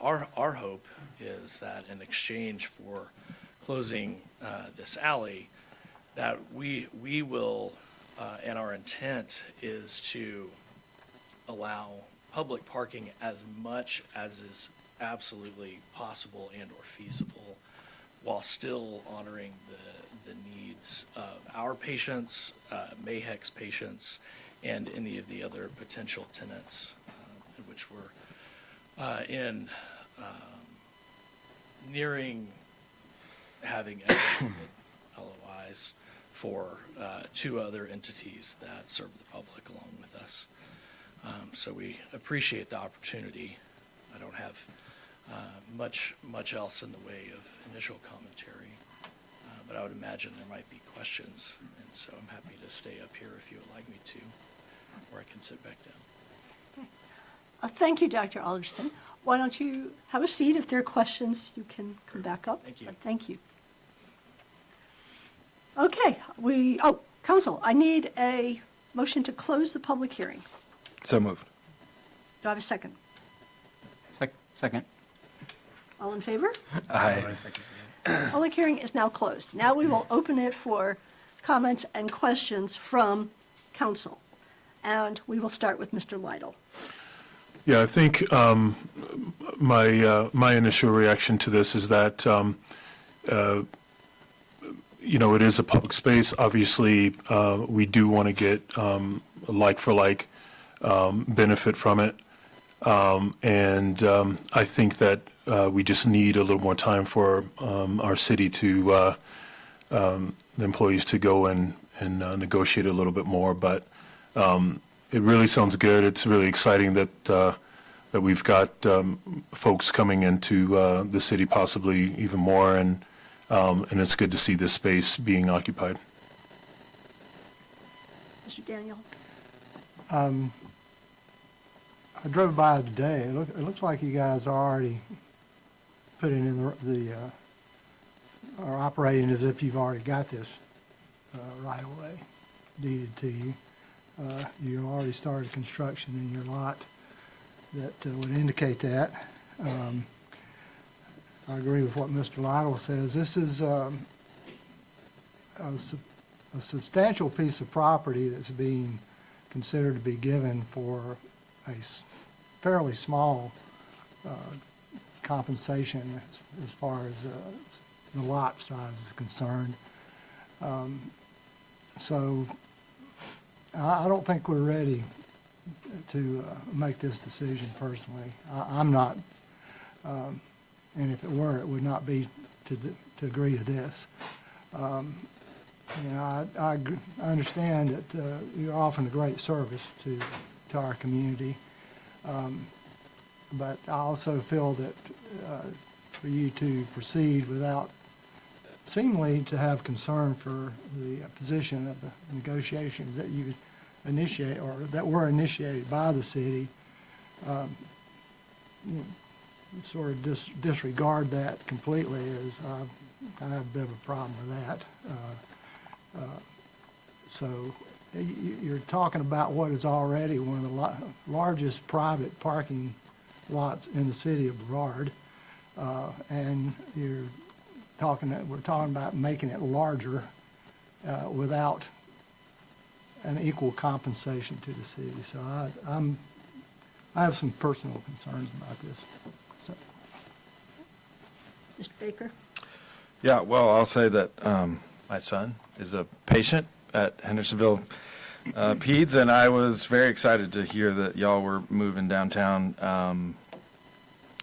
our hope is that in exchange for closing this alley, that we will, and our intent is to allow public parking as much as is absolutely possible and or feasible, while still honoring the needs of our patients, MAHEC's patients, and any of the other potential tenants in which we're nearing having LOIs for two other entities that serve the public along with us. So we appreciate the opportunity. I don't have much else in the way of initial commentary, but I would imagine there might be questions, and so I'm happy to stay up here if you would like me to, or I can sit back down. Thank you, Dr. Alderson. Why don't you have a seat? If there are questions, you can come back up. Thank you. But thank you. Okay, Council, I need a motion to close the public hearing. So moved. Do I have a second? Second. All in favor? Aye. Public hearing is now closed. Now we will open it for comments and questions from council. And we will start with Mr. Lytle. Yeah, I think my initial reaction to this is that, it is a public space. Obviously, we do want to get like-for-like benefit from it. And I think that we just need a little more time for our city to, the employees to go and negotiate a little bit more. But it really sounds good. It's really exciting that we've got folks coming into the city, possibly even more, and it's good to see this space being occupied. Mr. Daniel? I drove by today. It looks like you guys are already putting in or operating as if you've already got this right away deeded to you. You already started construction in your lot that would indicate that. I agree with what Mr. Lytle says. This is a substantial piece of property that's being considered to be given for a fairly small compensation as far as the lot size is concerned. So I don't think we're ready to make this decision personally. I'm not, and if it were, it would not be to agree to this. You know, I understand that you're offering a great service to our community, but I also feel that for you to proceed without seemingly to have concern for the position of the negotiations that you initiate or that were initiated by the city, you know, sort of disregard that completely is I have a bit of a problem with that. So you're talking about what is already one of the largest private parking lots in the city of Brevard, and we're talking about making it larger without an equal compensation to the city. So I have some personal concerns about this. So. Mr. Baker? Yeah, well, I'll say that my son is a patient at Hendersonville Peds, and I was very excited to hear that y'all were moving downtown.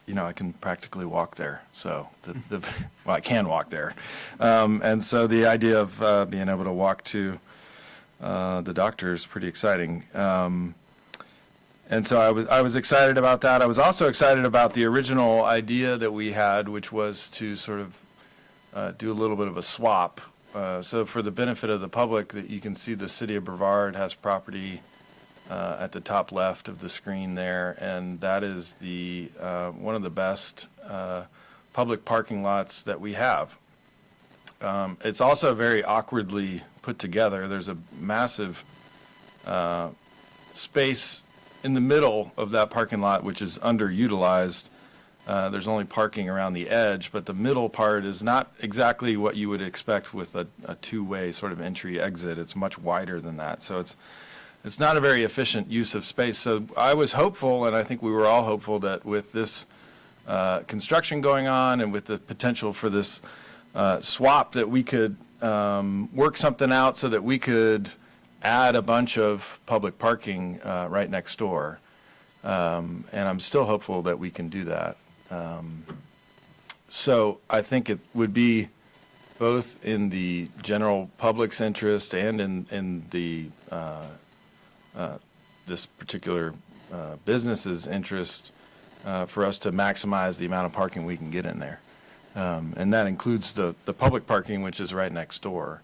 You know, I can practically walk there, so well, I can walk there, and so the idea of being able to walk to the doctor is pretty exciting. And so I was excited about that. I was also excited about the original idea that we had, which was to sort of do a little bit of a swap. So for the benefit of the public, that you can see the city of Brevard has property at the top left of the screen there, and that is the one of the best public parking lots that we have. It's also very awkwardly put together. There's a massive space in the middle of that parking lot, which is underutilized. There's only parking around the edge, but the middle part is not exactly what you would expect with a two-way sort of entry-exit. It's much wider than that. So it's not a very efficient use of space. So I was hopeful, and I think we were all hopeful, that with this construction going on and with the potential for this swap, that we could work something out so that we could add a bunch of public parking right next door. And I'm still hopeful that we can do that. So I think it would be both in the general public's interest and in the this particular business's interest for us to maximize the amount of parking we can get in there. And that includes the public parking, which is right next door.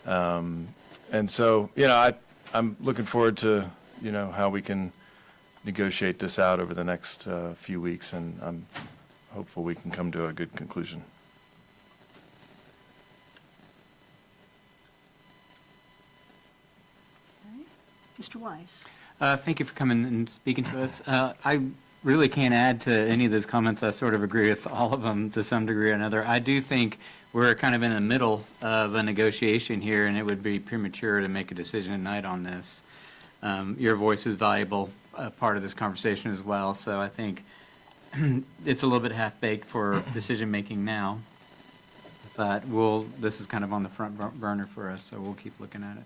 And so, you know, I'm looking forward to, you know, how we can negotiate this out over the next few weeks, and I'm hopeful we can come to a good conclusion. Okay. Mr. Wise? Thank you for coming and speaking to us. I really can't add to any of those comments. I sort of agree with all of them to some degree or another. I do think we're kind of in the middle of a negotiation here, and it would be premature to make a decision tonight on this. Your voice is valuable part of this conversation as well, so I think it's a little bit half-baked for decision-making now, but this is kind of on the front burner for us, so we'll keep looking at it.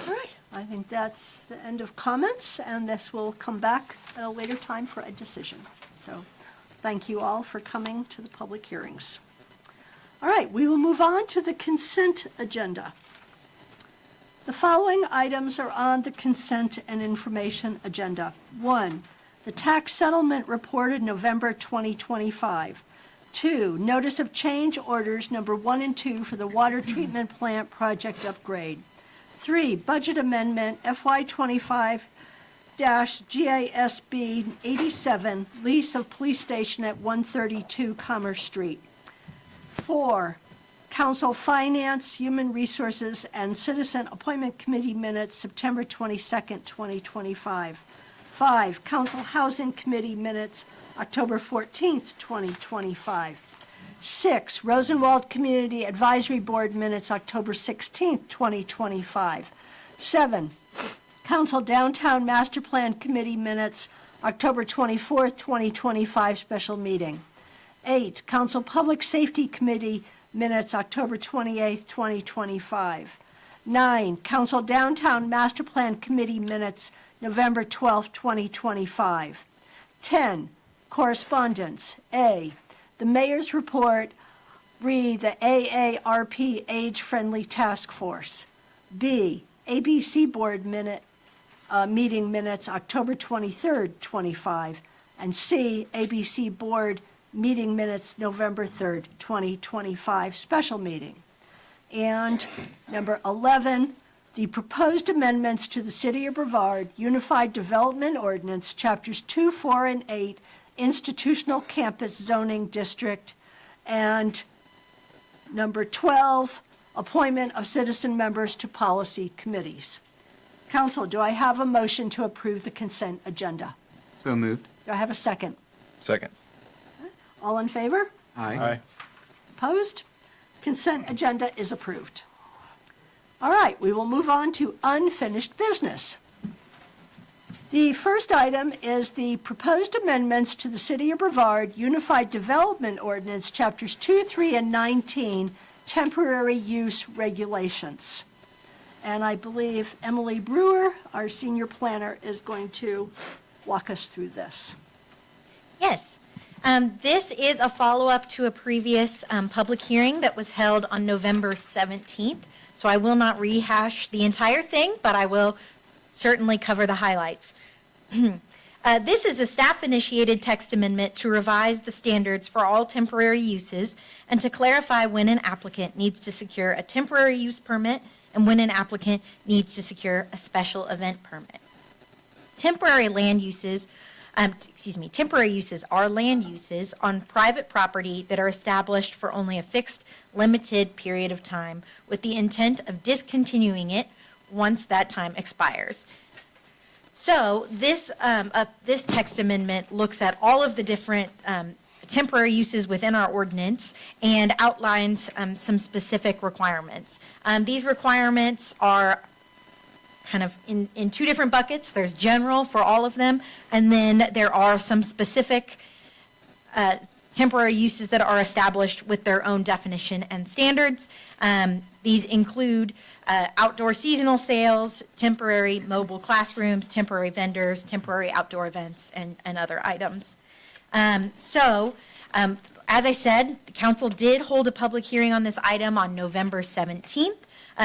All right, I think that's the end of comments, and this will come back at a later time for a decision. So thank you all for coming to the public hearings. All right, we will move on to the consent agenda. The following items are on the consent and information agenda. 1, the tax settlement reported November 2025. 2, notice of change orders number 1 and 2 for the water treatment plant project upgrade. 3, budget amendment FY25-GASB 87, lease of police station at 132 Commerce Street. 4, Council Finance, Human Resources, and Citizen Appointment Committee minutes, September 22nd, 2025. 5, Council Housing Committee minutes, October 14th, 2025. 6, Rosenwald Community Advisory Board minutes, October 16th, 2025. 7, Council Downtown Master Plan Committee minutes, October 24th, 2025, special meeting. 8, Council Public Safety Committee minutes, October 28th, 2025. 9, Council Downtown Master Plan Committee minutes, November 12th, 2025. 10, correspondence. A, the mayor's report re the AARP Age-Friendly Task Force. B, ABC Board meeting minutes, October 23rd, 25. And C, ABC Board meeting minutes, November 3rd, 2025, special meeting. And number 11, the proposed amendments to the City of Brevard Unified Development Ordinance, Chapters 2, 4, and 8, Institutional Campus Zoning District. And number 12, appointment of citizen members to policy committees. Council, do I have a motion to approve the consent agenda? So moved. Do I have a second? Second. All in favor? Aye. Opposed? Consent agenda is approved. All right, we will move on to unfinished business. The first item is the proposed amendments to the City of Brevard Unified Development Ordinance, Chapters 2, 3, and 19, Temporary Use Regulations. And I believe Emily Brewer, our senior planner, is going to walk us through this. Yes. This is a follow-up to a previous public hearing that was held on November 17th. So I will not rehash the entire thing, but I will certainly cover the highlights. This is a staff-initiated text amendment to revise the standards for all temporary uses and to clarify when an applicant needs to secure a temporary use permit and when an applicant needs to secure a special event permit. Temporary uses are land uses on private property that are established for only a fixed, limited period of time with the intent of discontinuing it once that time expires. So this text amendment looks at all of the different temporary uses within our ordinance and outlines some specific requirements. These requirements are kind of in two different buckets. There's general for all of them, and then there are some specific temporary uses that are established with their own definition and standards. These include outdoor seasonal sales, temporary mobile classrooms, temporary vendors, temporary outdoor events, and other items. As I said, the council did hold a public hearing on this item on November 17th.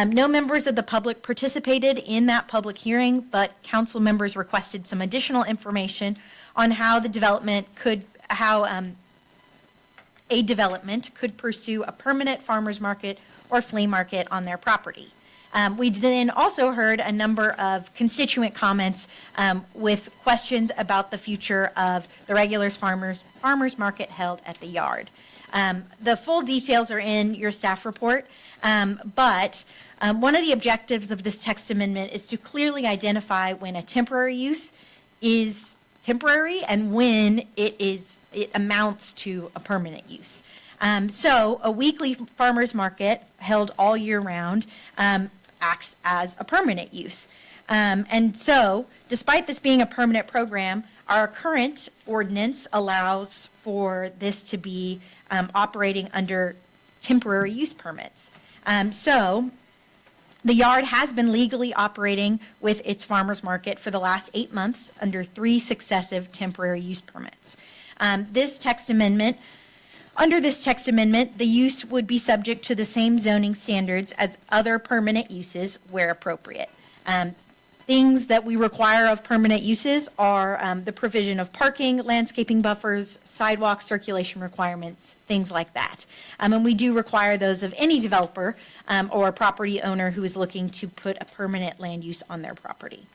No members of the public participated in that public hearing, but council members requested some additional information on how a development could pursue a permanent farmers market or flea market on their property. We then also heard a number of constituent comments with questions about the future of the regular farmers market held at the yard. The full details are in your staff report, but one of the objectives of this text amendment is to clearly identify when a temporary use is temporary and when it amounts to a permanent use. So a weekly farmers market held all year round acts as a permanent use. And so, despite this being a permanent program, our current ordinance allows for this to be operating under temporary use permits. So, the yard has been legally operating with its farmers market for the last 8 months under 3 successive temporary use permits. Under this text amendment, the use would be subject to the same zoning standards as other permanent uses where appropriate. Things that we require of permanent uses are the provision of parking, landscaping buffers, sidewalk circulation requirements, things like that. And we do require those of any developer or property owner who is looking to put a permanent land use on their property.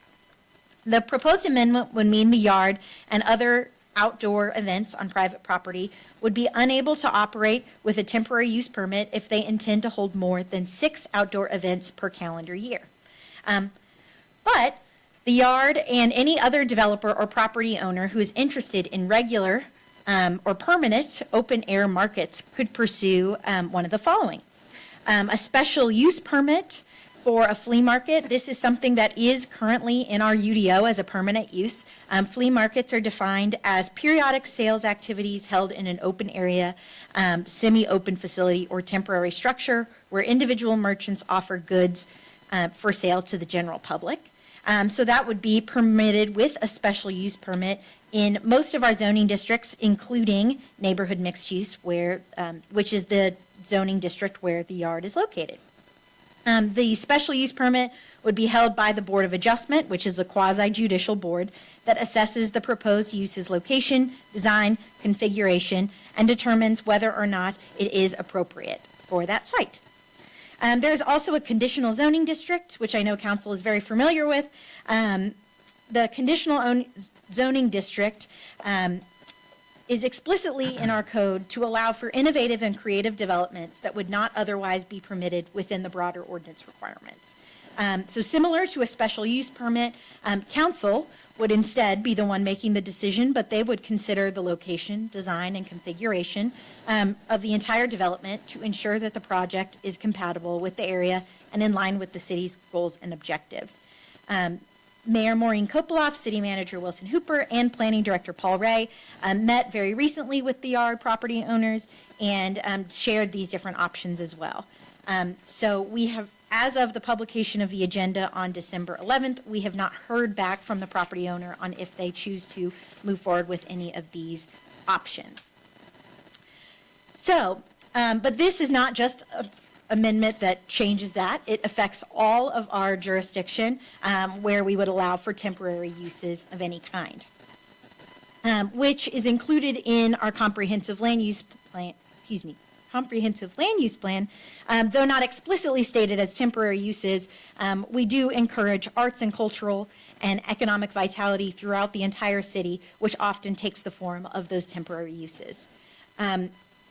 The proposed amendment would mean the yard and other outdoor events on private property would be unable to operate with a temporary use permit if they intend to hold more than 6 outdoor events per calendar year. But the yard and any other developer or property owner who is interested in regular or permanent open-air markets could pursue one of the following. A special use permit For a flea market, this is something that is currently in our UDO as a permanent use. Flea markets are defined as periodic sales activities held in an open area, semi-open facility, or temporary structure where individual merchants offer goods for sale to the general public. So that would be permitted with a special use permit in most of our zoning districts, including neighborhood mixed use, which is the zoning district where the yard is located. The special use permit would be held by the Board of Adjustment, which is a quasi-judicial board that assesses the proposed use's location, design, configuration, and determines whether or not it is appropriate for that site. There is also a conditional zoning district, which I know council is very familiar with. The conditional zoning district is explicitly in our code to allow for innovative and creative developments that would not otherwise be permitted within the broader ordinance requirements. So similar to a special use permit, council would instead be the one making the decision, but they would consider the location, design, and configuration of the entire development to ensure that the project is compatible with the area and in line with the city's goals and objectives. Mayor Maureen Kopoloff, City Manager Wilson Hooper, and Planning Director Paul Ray met very recently with the yard property owners and shared these different options as well. So we have, as of the publication of the agenda on December 11th, we have not heard back from the property owner on if they choose to move forward with any of these options. So, but this is not just a amendment that changes that. It affects all of our jurisdiction where we would allow for temporary uses of any kind, which is included in our comprehensive land use plan, though not explicitly stated as temporary uses. We do encourage arts and cultural and economic vitality throughout the entire city, which often takes the form of those temporary uses.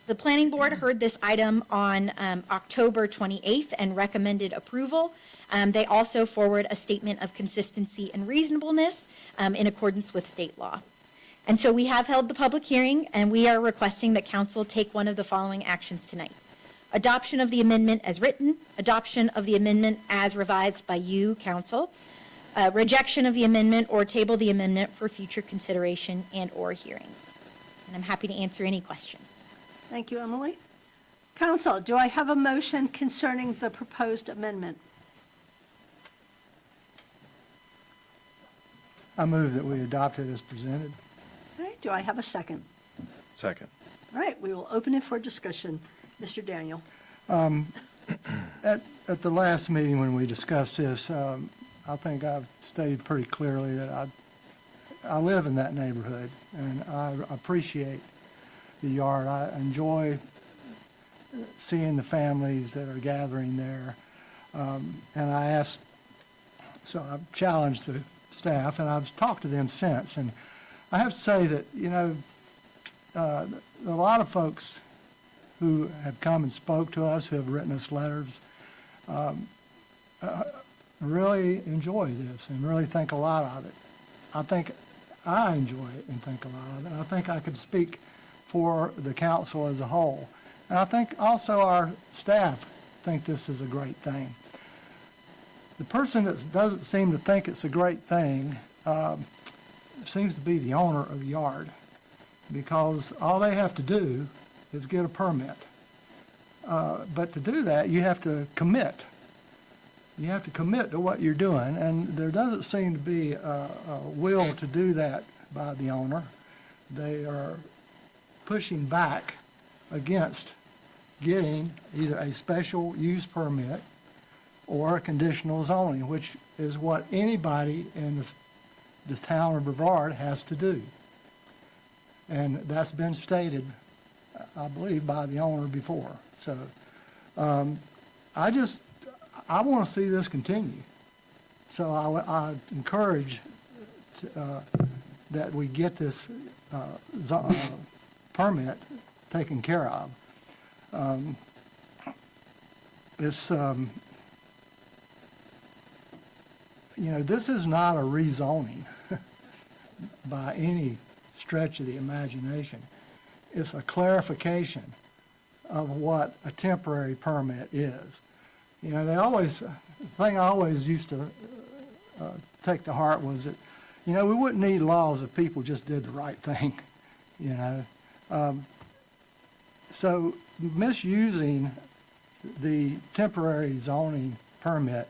The planning board heard this item on October 28th and recommended approval. They also forward a statement of consistency and reasonableness in accordance with state law. And so we have held the public hearing, and we are requesting that council take one of the following actions tonight. Adoption of the amendment as written, adoption of the amendment as revised by you, council, rejection of the amendment or table the amendment for future consideration and/or hearings. And I'm happy to answer any questions. Thank you, Emily. Council, do I have a motion concerning the proposed amendment? I move that we adopt it as presented. Okay, do I have a second? Second. All right, we will open it for discussion. Mr. Daniel. At the last meeting when we discussed this, I think I've stated pretty clearly that I live in that neighborhood, and I appreciate the yard. I enjoy seeing the families that are gathering there. And I've challenged the staff, and I've talked to them since. And I have to say that, a lot of folks who have come and spoke to us, who have written us letters, really enjoy this and really think a lot of it. I think I enjoy it and think a lot of it. And I think I could speak for the council as a whole. And I think also our staff think this is a great thing. The person that doesn't seem to think it's a great thing seems to be the owner of the yard, because all they have to do is get a permit. But to do that, you have to commit. You have to commit to what you're doing, and there doesn't seem to be a will to do that by the owner. They are pushing back against getting either a special use permit or a conditional zoning, which is what anybody in this town of Brevard has to do. And that's been stated, I believe, by the owner before. So I want to see this continue. So I encourage that we get this permit taken care of. This is not a rezoning by any stretch of the imagination. It's a clarification of what a temporary permit is. They always thing I always used to take to heart was that, we wouldn't need laws if people just did the right thing, So misusing the temporary zoning permit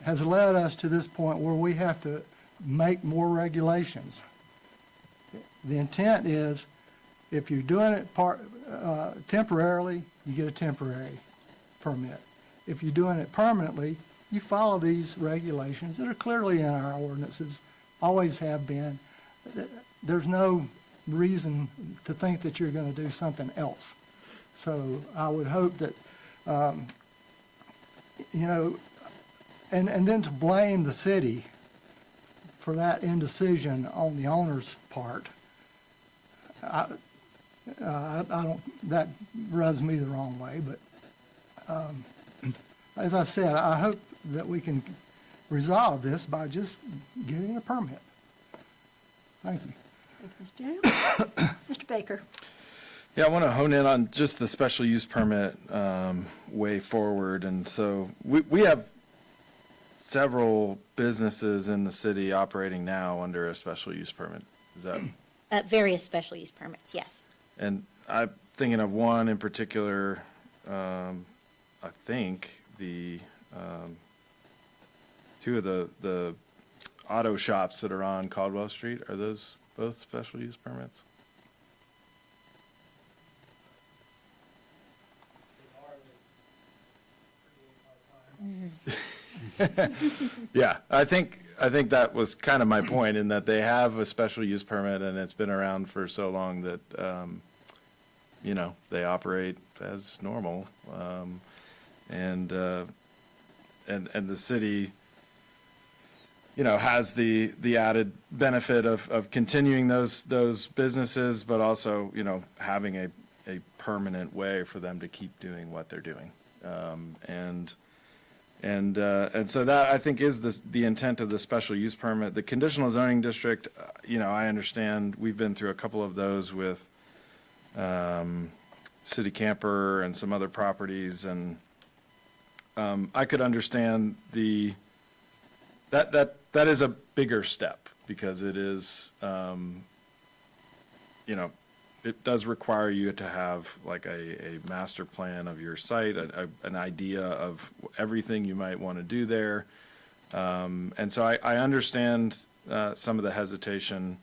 has led us to this point where we have to make more regulations. The intent is, if you're doing it temporarily, you get a temporary permit. If you're doing it permanently, you follow these regulations that are clearly in our ordinances, always have been. There's no reason to think that you're going to do something else. So I would hope that, and then to blame the city for that indecision on the owner's part, I don't, that rubs me the wrong way, but as I said, I hope that we can resolve this by just getting a permit. Thank you. Thank you, Mr. Daniels. Mr. Baker. Yeah, I want to hone in on just the special use permit way forward. And so we have several businesses in the city operating now under a special use permit. Is that? Various special use permits, yes. And I'm thinking of one in particular, I think the two of the auto shops that are on Caldwell Street, are those both special use permits? Yeah, I think that was kind of my point, in that they have a special use permit and it's been around for so long that, they operate as normal. And the city, has the added benefit of continuing those businesses, but also, having a permanent way for them to keep doing what they're doing. And so that, I think, is the intent of the special use permit. The conditional zoning district, I understand, we've been through a couple of those with City Camper and some other properties, and I could understand that is a bigger step, because it is, it does require you to have like a master plan of your site, an idea of everything you might want to do there. And so I understand some of the hesitation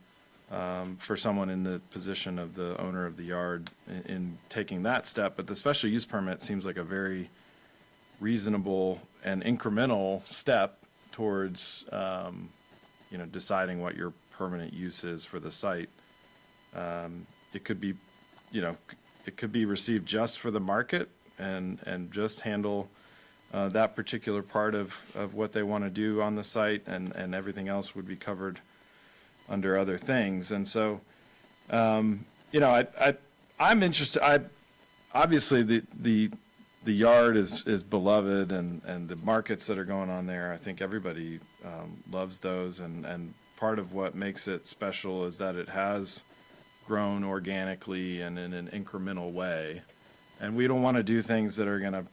for someone in the position of the owner of the yard in taking that step, but the special use permit seems like a very reasonable and incremental step towards, deciding what your permanent use is for the site. It could be, it could be received just for the market and just handle that particular part of what they want to do on the site, and everything else would be covered under other things. And so, I'm interested. Obviously the yard is beloved, and the markets that are going on there, I think everybody loves those, and part of what makes it special is that it has grown organically and in an incremental way, and we don't want to do things that are going to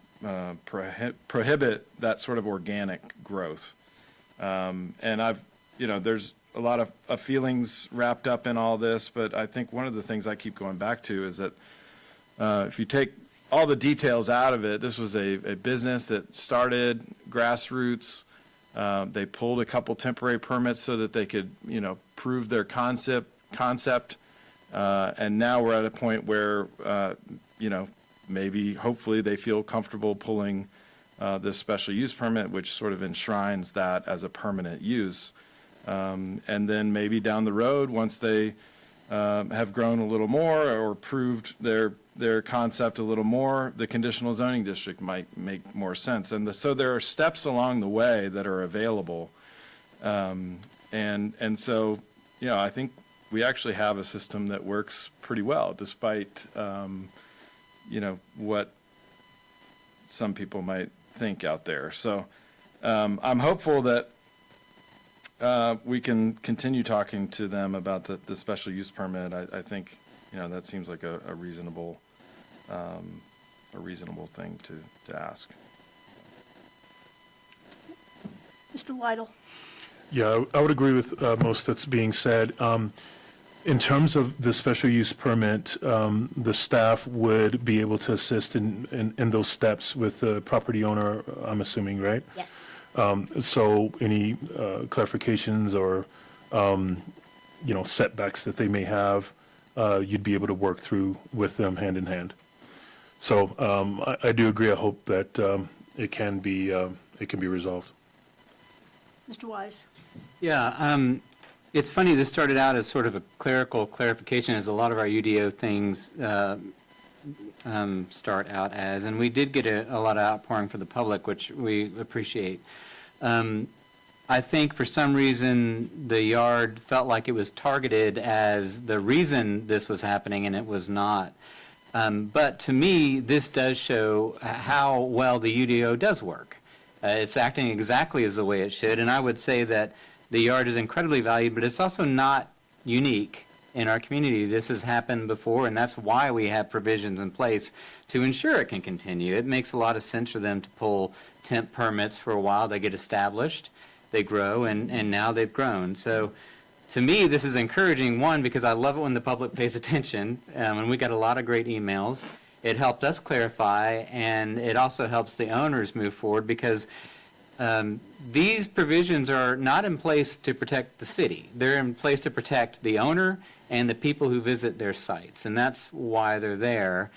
prohibit that sort of organic growth. And there's a lot of feelings wrapped up in all this, but I think one of the things I keep going back to is that if you take all the details out of it, this was a business that started grassroots. They pulled a couple temporary permits so that they could, prove their concept. And now we're at a point where, maybe, hopefully, they feel comfortable pulling this special use permit, which sort of enshrines that as a permanent use. And then maybe down the road, once they have grown a little more or proved their concept a little more, the conditional zoning district might make more sense. And so there are steps along the way that are available. And so, I think we actually have a system that works pretty well, despite, what some people might think out there. So I'm hopeful that we can continue talking to them about the special use permit. I think, that seems like a reasonable thing to ask. Mr. Lytle? Yeah, I would agree with most that's being said. In terms of the special use permit, the staff would be able to assist in those steps with the property owner, I'm assuming, right? Yes. So any clarifications or, setbacks that they may have, you'd be able to work through with them hand in hand. So I do agree. I hope that it can be resolved. Mr. Wise? Yeah, it's funny, this started out as sort of a clerical clarification, as a lot of our UDO things start out as, and we did get a lot of outpouring from the public, which we appreciate. I think for some reason, the yard felt like it was targeted as the reason this was happening, and it was not. But to me, this does show how well the UDO does work. It's acting exactly as the way it should, and I would say that the yard is incredibly valued, but it's also not unique in our community. This has happened before, and that's why we have provisions in place to ensure it can continue. It makes a lot of sense for them to pull temp permits for a while. They get established, they grow, and now they've grown. So to me, this is encouraging, one, because I love it when the public pays attention, and we got a lot of great emails. It helped us clarify, and it also helps the owners move forward, because these provisions are not in place to protect the city. They're in place to protect the owner and the people who visit their sites, and that's why they're there.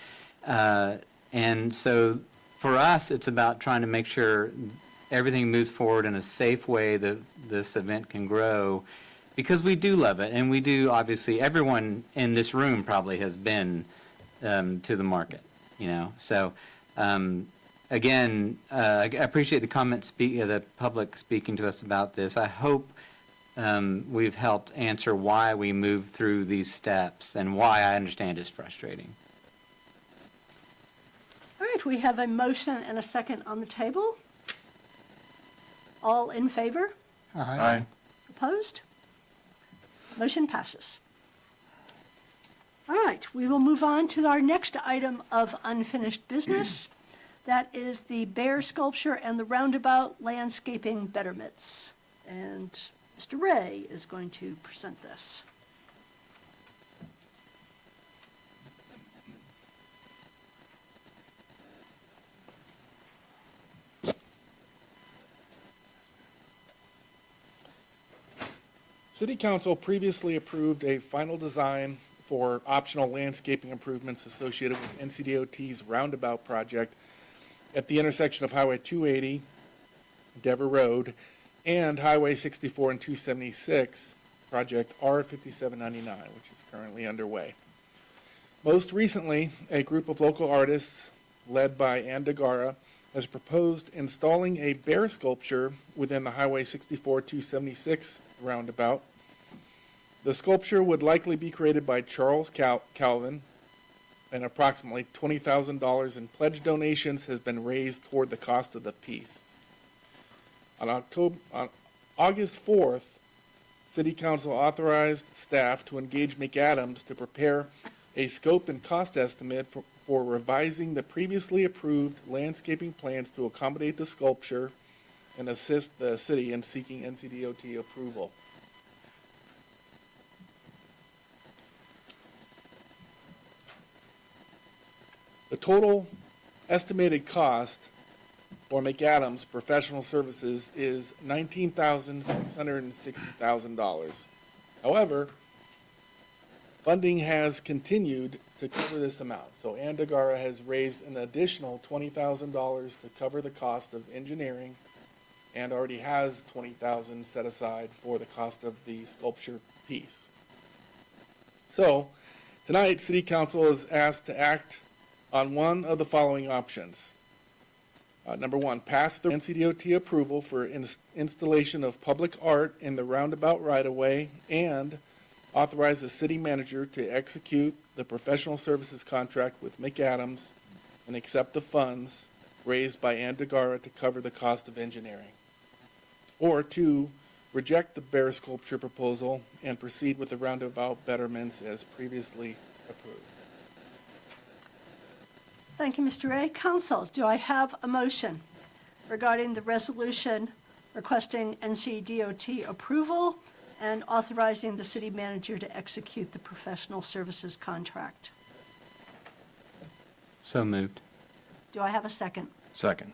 And so for us, it's about trying to make sure everything moves forward in a safe way that this event can grow, because we do love it, and we do, obviously, everyone in this room probably has been to the market, So, again, I appreciate the comments, the public speaking to us about this. I hope we've helped answer why we move through these steps and why I understand is frustrating. All right, we have a motion and a second on the table. All in favor? Aye. Opposed? Motion passes. All right, we will move on to our next item of unfinished business. That is the bear sculpture and the roundabout landscaping betterments. And Mr. Ray is going to present this. City Council previously approved a final design for optional landscaping improvements associated with NCDOT's roundabout project at the intersection of Highway 280, Dever Road, and Highway 64 and 276, project R5799, which is currently underway. Most recently, a group of local artists, led by Ann DeGara, has proposed installing a bear sculpture within the Highway 64-276 roundabout. The sculpture would likely be created by Charles Calvin, and approximately $20,000 in pledge donations has been raised toward the cost of the piece. On August 4th, City Council authorized staff to engage McAdams to prepare a scope and cost estimate for revising the previously approved landscaping plans to accommodate the sculpture and assist the city in seeking NCDOT approval. The total estimated cost for McAdams Professional Services is $19,660,000. However, funding has continued to cover this amount. So Ann DeGara has raised an additional $20,000 to cover the cost of engineering, and already has $20,000 set aside for the cost of the sculpture piece. So tonight, City Council is asked to act on one of the following options. Number one, pass the NCDOT approval for installation of public art in the roundabout right-of-way, and authorize the city manager to execute the professional services contract with McAdams and accept the funds raised by Ann DeGara to cover the cost of engineering. Or two, reject the bear sculpture proposal and proceed with the roundabout betterments as previously approved. Thank you, Mr. Ray. Council, do I have a motion regarding the resolution requesting NCDOT approval and authorizing the city manager to execute the professional services contract. So moved. Do I have a second? Second.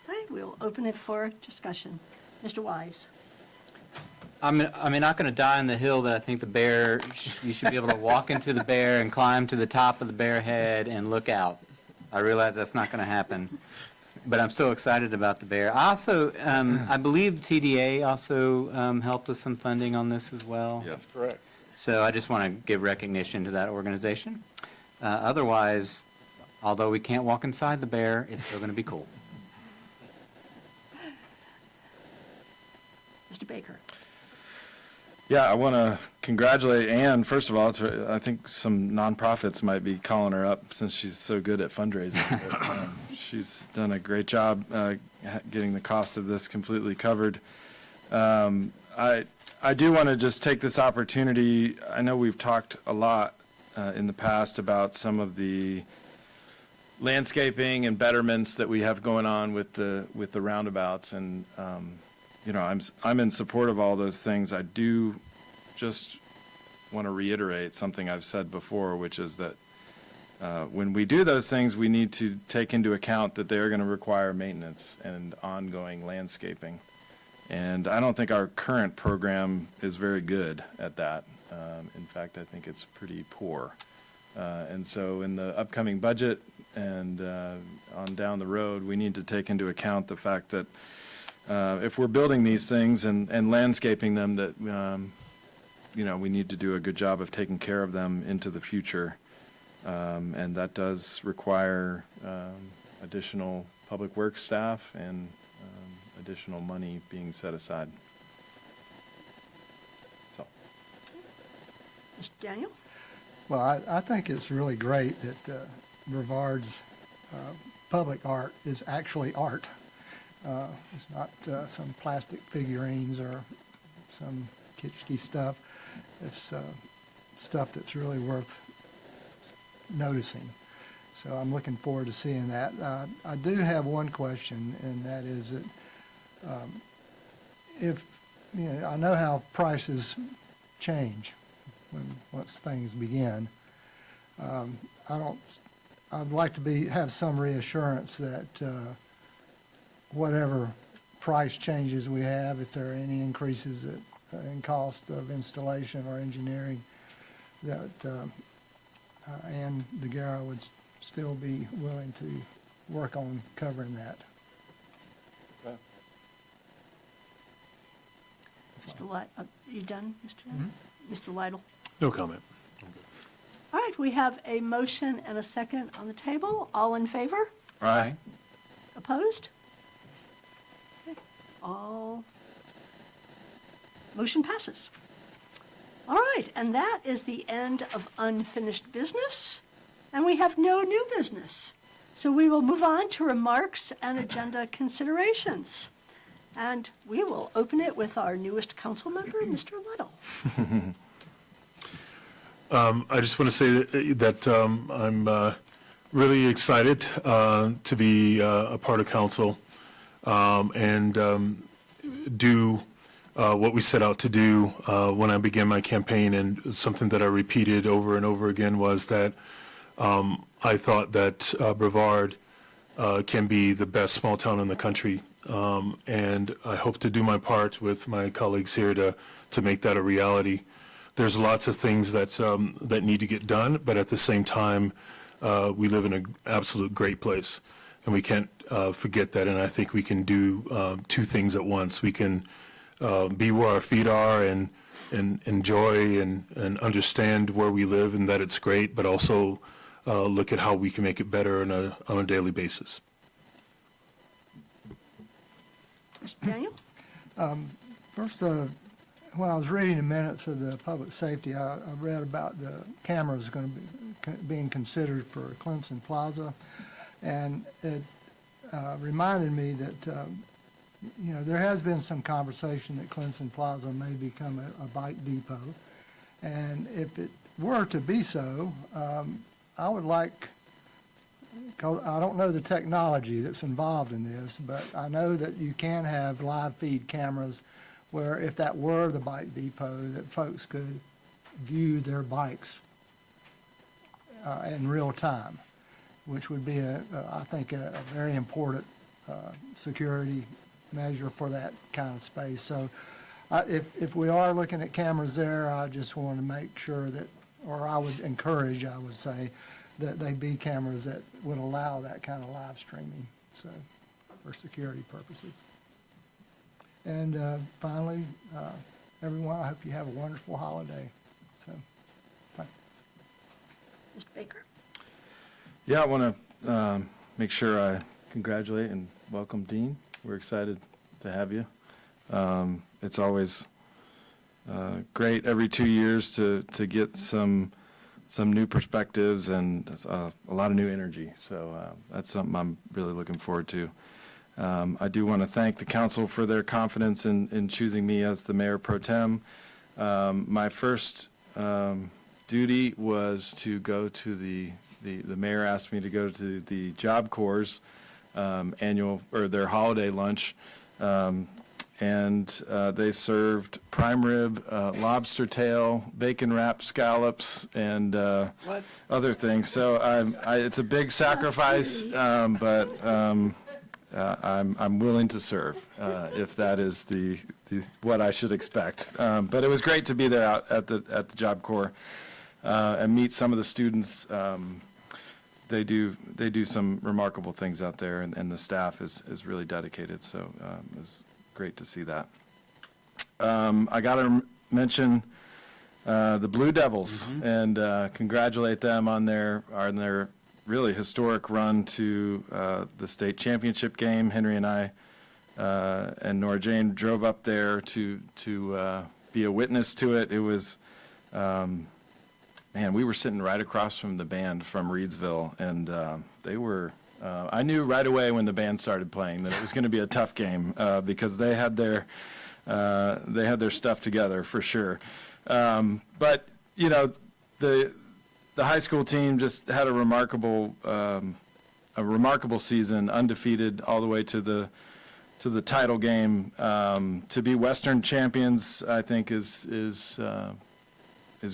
Okay, we'll open it for discussion. Mr. Wise? I'm not going to die on the hill that I think the bear, you should be able to walk into the bear and climb to the top of the bear head and look out. I realize that's not going to happen, but I'm still excited about the bear. I also, I believe TDA also helped with some funding on this as well. That's correct. So I just want to give recognition to that organization. Otherwise, although we can't walk inside the bear, it's still going to be cool. Mr. Baker? Yeah, I want to congratulate Ann. First of all, I think some nonprofits might be calling her up since she's so good at fundraising. But, she's done a great job getting the cost of this completely covered. I do want to just take this opportunity. I know we've talked a lot in the past about some of the landscaping and betterments that we have going on with the roundabouts, and you know, I'm in support of all those things. I do just want to reiterate something I've said before, which is that when we do those things, we need to take into account that they're going to require maintenance and ongoing landscaping. And I don't think our current program is very good at that. In fact, I think it's pretty poor. And so in the upcoming budget and on down the road, we need to take into account the fact that if we're building these things and landscaping them, that you know, we need to do a good job of taking care of them into the future, and that does require additional public works staff and additional money being set aside. So, Mr. Daniel? Well, I think it's really great that Brevard's public art is actually art. It's not some plastic figurines or some kitschy stuff. It's stuff that's really worth noticing. So I'm looking forward to seeing that. I do have one question, and that is that if, you know, I know how prices change once things begin. I'd like to have some reassurance that whatever price changes we have, if there are any increases in cost of installation or engineering, that Ann DeGarra would still be willing to work on covering that. Mr. Lytle, you done, Mr. Lytle? No comment. All right, we have a motion and a second on the table. All in favor? Aye. Opposed? Okay. All, motion passes. All right, and that is the end of unfinished business, and we have no new business. So we will move on to remarks and agenda considerations. And we will open it with our newest council member, Mr. Lytle. I just want to say that I'm really excited to be a part of council and do what we set out to do when I began my campaign. And something that I repeated over and over again was that I thought that Brevard can be the best small town in the country. And I hope to do my part with my colleagues here to make that a reality. There's lots of things that that need to get done, but at the same time, we live in an absolute great place, and we can't forget that. And I think we can do two things at once. We can be where our feet are and enjoy and understand where we live and that it's great, but also look at how we can make it better on a daily basis. Mr. Daniel? First, when I was reading the minutes of the public safety, I read about the cameras going to be being considered for Clemson Plaza, and it reminded me that you know, there has been some conversation that Clemson Plaza may become a bike depot, and if it were to be so, I would like 'cause I don't know the technology that's involved in this, but I know that you can have live feed cameras where if that were the bike depot, that folks could view their bikes in real time, which would be, I think, a very important security measure for that kind of space. So if we are looking at cameras there, I just want to make sure that, or I would encourage, I would say, that they be cameras that would allow that kind of live streaming, so, for security purposes. And finally, everyone, I hope you have a wonderful holiday. So, thanks. Mr. Baker? Yeah, I want to make sure I congratulate and welcome Dean. We're excited to have you. It's always great every 2 years to get some new perspectives and a lot of new energy. So that's something I'm really looking forward to. I do want to thank the council for their confidence in choosing me as the mayor pro tem. My first duty was to go to the mayor asked me to go to the Job Corps' annual, or their holiday lunch, and they served prime rib, lobster tail, bacon wrapped scallops, and other things. So it's a big sacrifice, but I'm willing to serve if that is the what I should expect. But it was great to be there out at the Job Corps and meet some of the students. They do some remarkable things out there, and the staff is really dedicated. So it was great to see that. I got to mention the Blue Devils and congratulate them on their really historic run to the state championship game. Henry and I and Nora Jane drove up there to be a witness to it. It was, man, we were sitting right across from the band from Reedsville, and they were. I knew right away when the band started playing that it was going to be a tough game because they had their stuff together for sure. But you know, the high school team just had a remarkable season, undefeated all the way to the title game. To be Western champions, I think is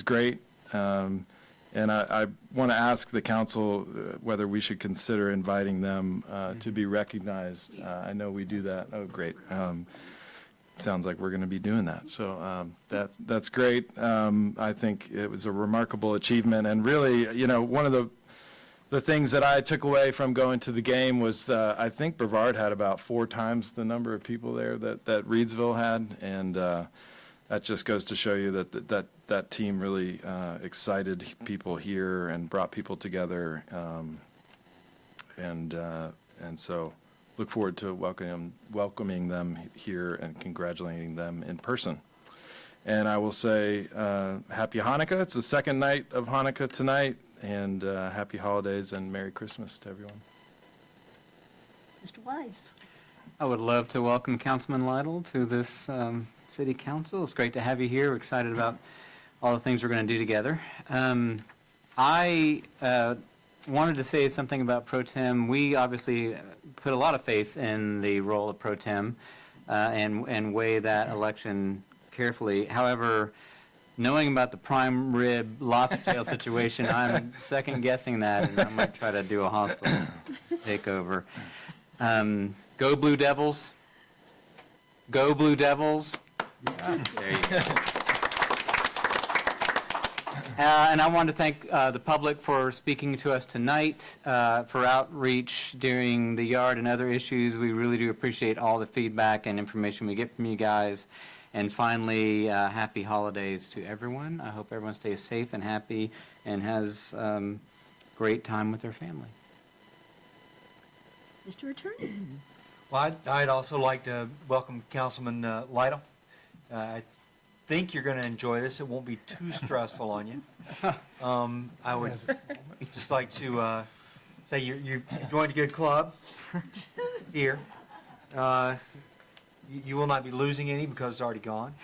great. And I want to ask the council whether we should consider inviting them to be recognized. I know we do that. Oh, great. Sounds like we're going to be doing that. So that's great. I think it was a remarkable achievement. And really, you know, one of the things that I took away from going to the game was I think Brevard had about 4 times the number of people there that Reedsville had. And that just goes to show you that team really excited people here and brought people together, and so look forward to welcoming them here and congratulating them in person. And I will say happy Hanukkah. It's the second night of Hanukkah tonight, and happy holidays and Merry Christmas to everyone. Mr. Wise? I would love to welcome Councilman Lytle to this City Council. It's great to have you here. We're excited about all the things we're going to do together. I wanted to say something about Pro Tem. We obviously put a lot of faith in the role of Pro Tem and weigh that election carefully. However, knowing about the prime rib lobster tail situation, I'm second guessing that, and I might try to do a hostile takeover. Go Blue Devils. Go Blue Devils. There you go. And I want to thank the public for speaking to us tonight, for outreach during the yard and other issues. We really do appreciate all the feedback and information we get from you guys. And finally, happy holidays to everyone. I hope everyone stays safe and happy and has great time with their family. Mr. Attorney? Well, I'd also like to welcome Councilman Lytle. I think you're going to enjoy this. It won't be too stressful on you. I would just like to say you joined a good club here. You will not be losing any because it's already gone.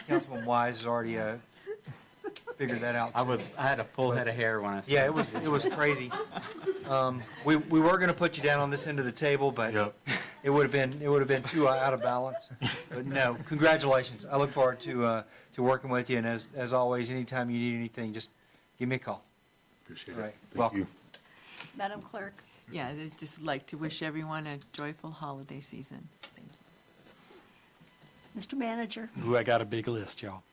Councilman Wise is already figured that out. I had a full head of hair when I started. Yeah, it was crazy. We were gonna put you down on this end of the table, but it would have been too out of balance. But no, congratulations. I look forward to working with you, and as always, anytime you need anything, just give me a call. Appreciate All it. right, Thank welcome. you. Madam Clerk. Yeah, I'd just like to wish everyone a joyful holiday season. Thank you. Mr. Manager. Ooh, I got a big list, y'all.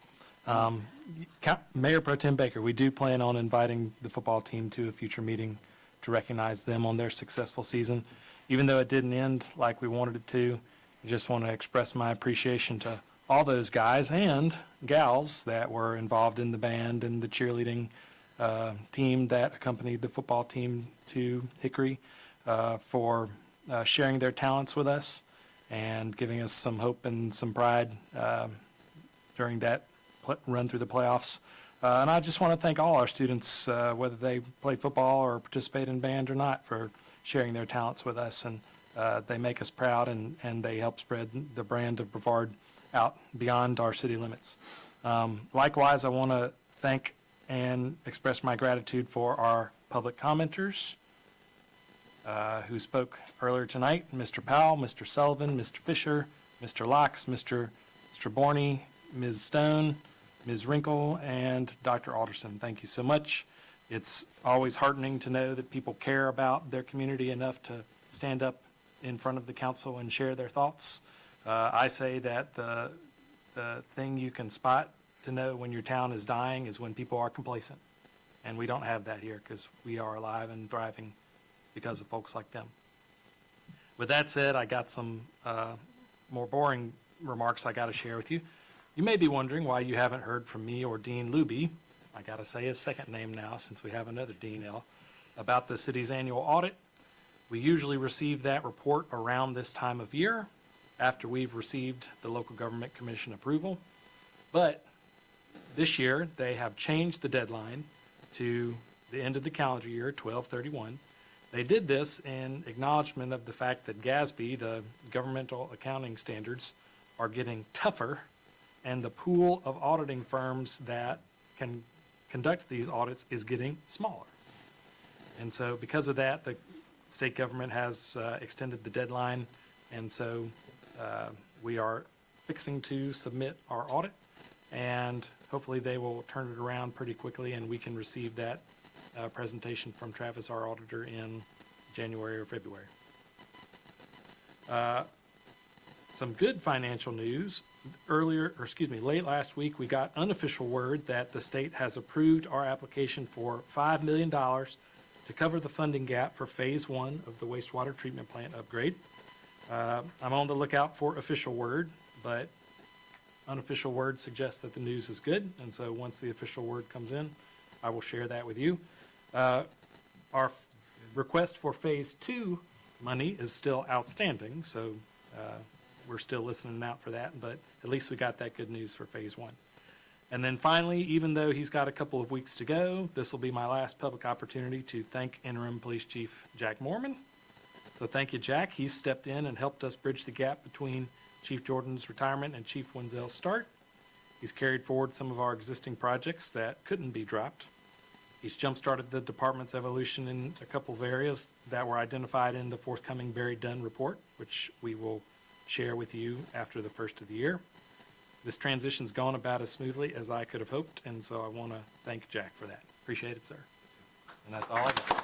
Mayor Pro Tem Baker, we do plan on inviting the football team to a future meeting to recognize them on their successful season. Even though it didn't end like we wanted it to, I just want to express my appreciation to all those guys and gals that were involved in the band and the cheerleading team that accompanied the football team to Hickory for sharing their talents with us and giving us some hope and some pride during that run through the playoffs. And I just want to thank all our students, whether they play football or participate in band or not, for sharing their talents with us. And they make us proud, and they help spread the brand of Brevard out beyond our city limits. Likewise, I want to thank and express my gratitude for our public commenters who spoke earlier tonight, Mr. Powell, Mr. Sullivan, Mr. Fisher, Mr. Locks, Mr. Borney, Ms. Stone, Ms. Wrinkle, and Dr. Alderson. Thank you so much. It's always heartening to know that people care about their community enough to stand up in front of the council and share their thoughts. I say that the thing you can spot to know when your town is dying is when people are complacent. And we don't have that here because we are alive and thriving because of folks like them. With that said, I got some more boring remarks I got to share with you. You may be wondering why you haven't heard from me or Dean Luby, I got to say his second name now since we have another Dean L, about the city's annual audit. We usually receive that report around this time of year after we've received the local government commission approval. But this year, they have changed the deadline to the end of the calendar year, 12/31. They did this in acknowledgement of the fact that GASB, the governmental accounting standards, are getting tougher, and the pool of auditing firms that can conduct these audits is getting smaller. And so because of that, the state government has extended the deadline, and so we are fixing to submit our audit, and hopefully they will turn it around pretty quickly, and we can receive that presentation from Travis, our auditor, in January or February. Some good financial news. Late last week, we got unofficial word that the state has approved our application for $5 million to cover the funding gap for Phase 1 of the wastewater treatment plant upgrade. I'm on the lookout for official word, but unofficial word suggests that the news is good, and so once the official word comes in, I will share that with you. Our request for Phase 2 money is still outstanding, so we're still listening out for that, but at least we got that good news for Phase 1. And then finally, even though he's got a couple of weeks to go, this will be my last public opportunity to thank Interim Police Chief Jack Mormon. So thank you, Jack. He's stepped in and helped us bridge the gap between Chief Jordan's retirement and Chief Wenzel's start. He's carried forward some of our existing projects that couldn't be dropped. He's jump-started the department's evolution in a couple of areas that were identified in the forthcoming Barry Dunn report, which we will share with you after the first of the year. This transition's gone about as smoothly as I could have hoped, and so I want to thank Jack for that. Appreciate it, sir. And that's all I got.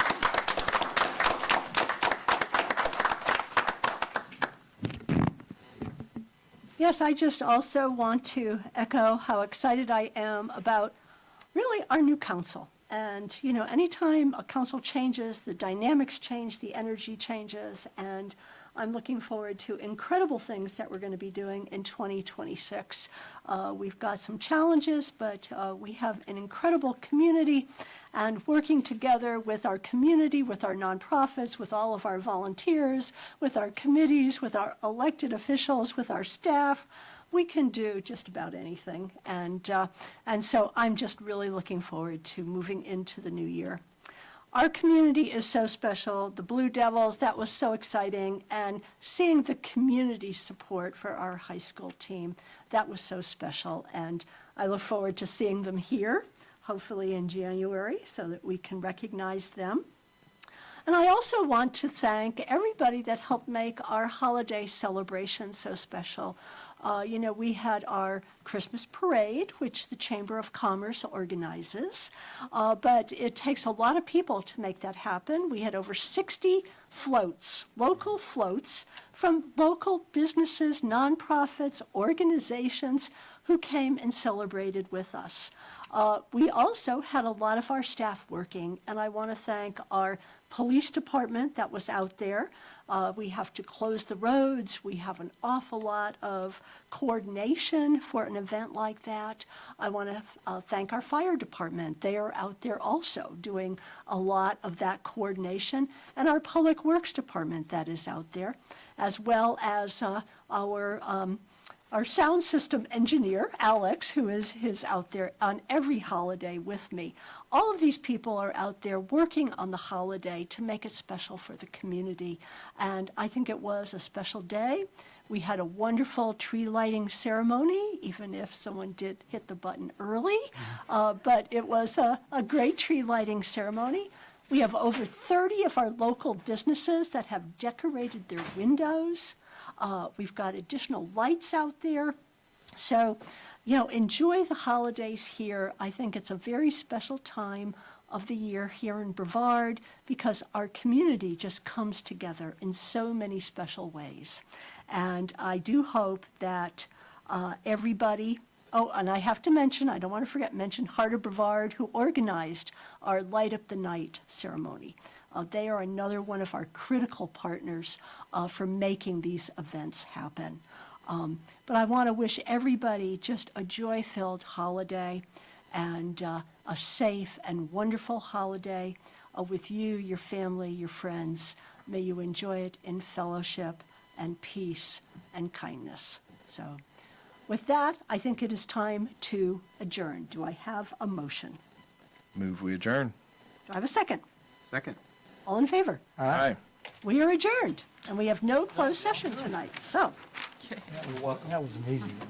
Yes, I just also want to echo how excited I am about really our new council. And, you know, anytime a council changes, the dynamics change, the energy changes, and I'm looking forward to incredible things that we're going to be doing in 2026. We've got some challenges, but we have an incredible community, and working together with our community, with our nonprofits, with all of our volunteers, with our committees, with our elected officials, with our staff, we can do just about anything. And so I'm just really looking forward to moving into the new year. Our community is so special. The Blue Devils, that was so exciting. And seeing the community support for our high school team, that was so special. And I look forward to seeing them here hopefully in January, so that we can recognize them. And I also want to thank everybody that helped make our holiday celebration so special. We had our Christmas parade, which the Chamber of Commerce organizes, but it takes a lot of people to make that happen. We had over 60 floats, local floats, from local businesses, nonprofits, organizations who came and celebrated with us. We also had a lot of our staff working, and I want to thank our police department that was out there. We have to close the roads. We have an awful lot of coordination for an event like that. I want to thank our fire department. They are out there also doing a lot of that coordination, and our public works department that is out there, as well as our sound system engineer, Alex, who is out there on every holiday with me. All of these people are out there working on the holiday to make it special for the community. And I think it was a special day. We had a wonderful tree lighting ceremony, even if someone did hit the button early. But it was a great tree lighting ceremony. We have over 30 of our local businesses that have decorated their windows. We've got additional lights out there. So, enjoy the holidays here. I think it's a very special time of the year here in Brevard because our community just comes together in so many special ways. And I do hope that everybody, and I have to mention, I don't want to mention Heart of Brevard, who organized our Light Up the Night ceremony. They are another one of our critical partners for making these events happen. But I want to wish everybody just a joy-filled holiday and a safe and wonderful holiday with you, your family, your friends. May you enjoy it in fellowship and peace and kindness. So with that, I think it is time to adjourn. Do I have a motion? Move we adjourn. Do I have a second? Second. All in favor? Aye. We are adjourned, and we have no closed session tonight. So. That was an easy one.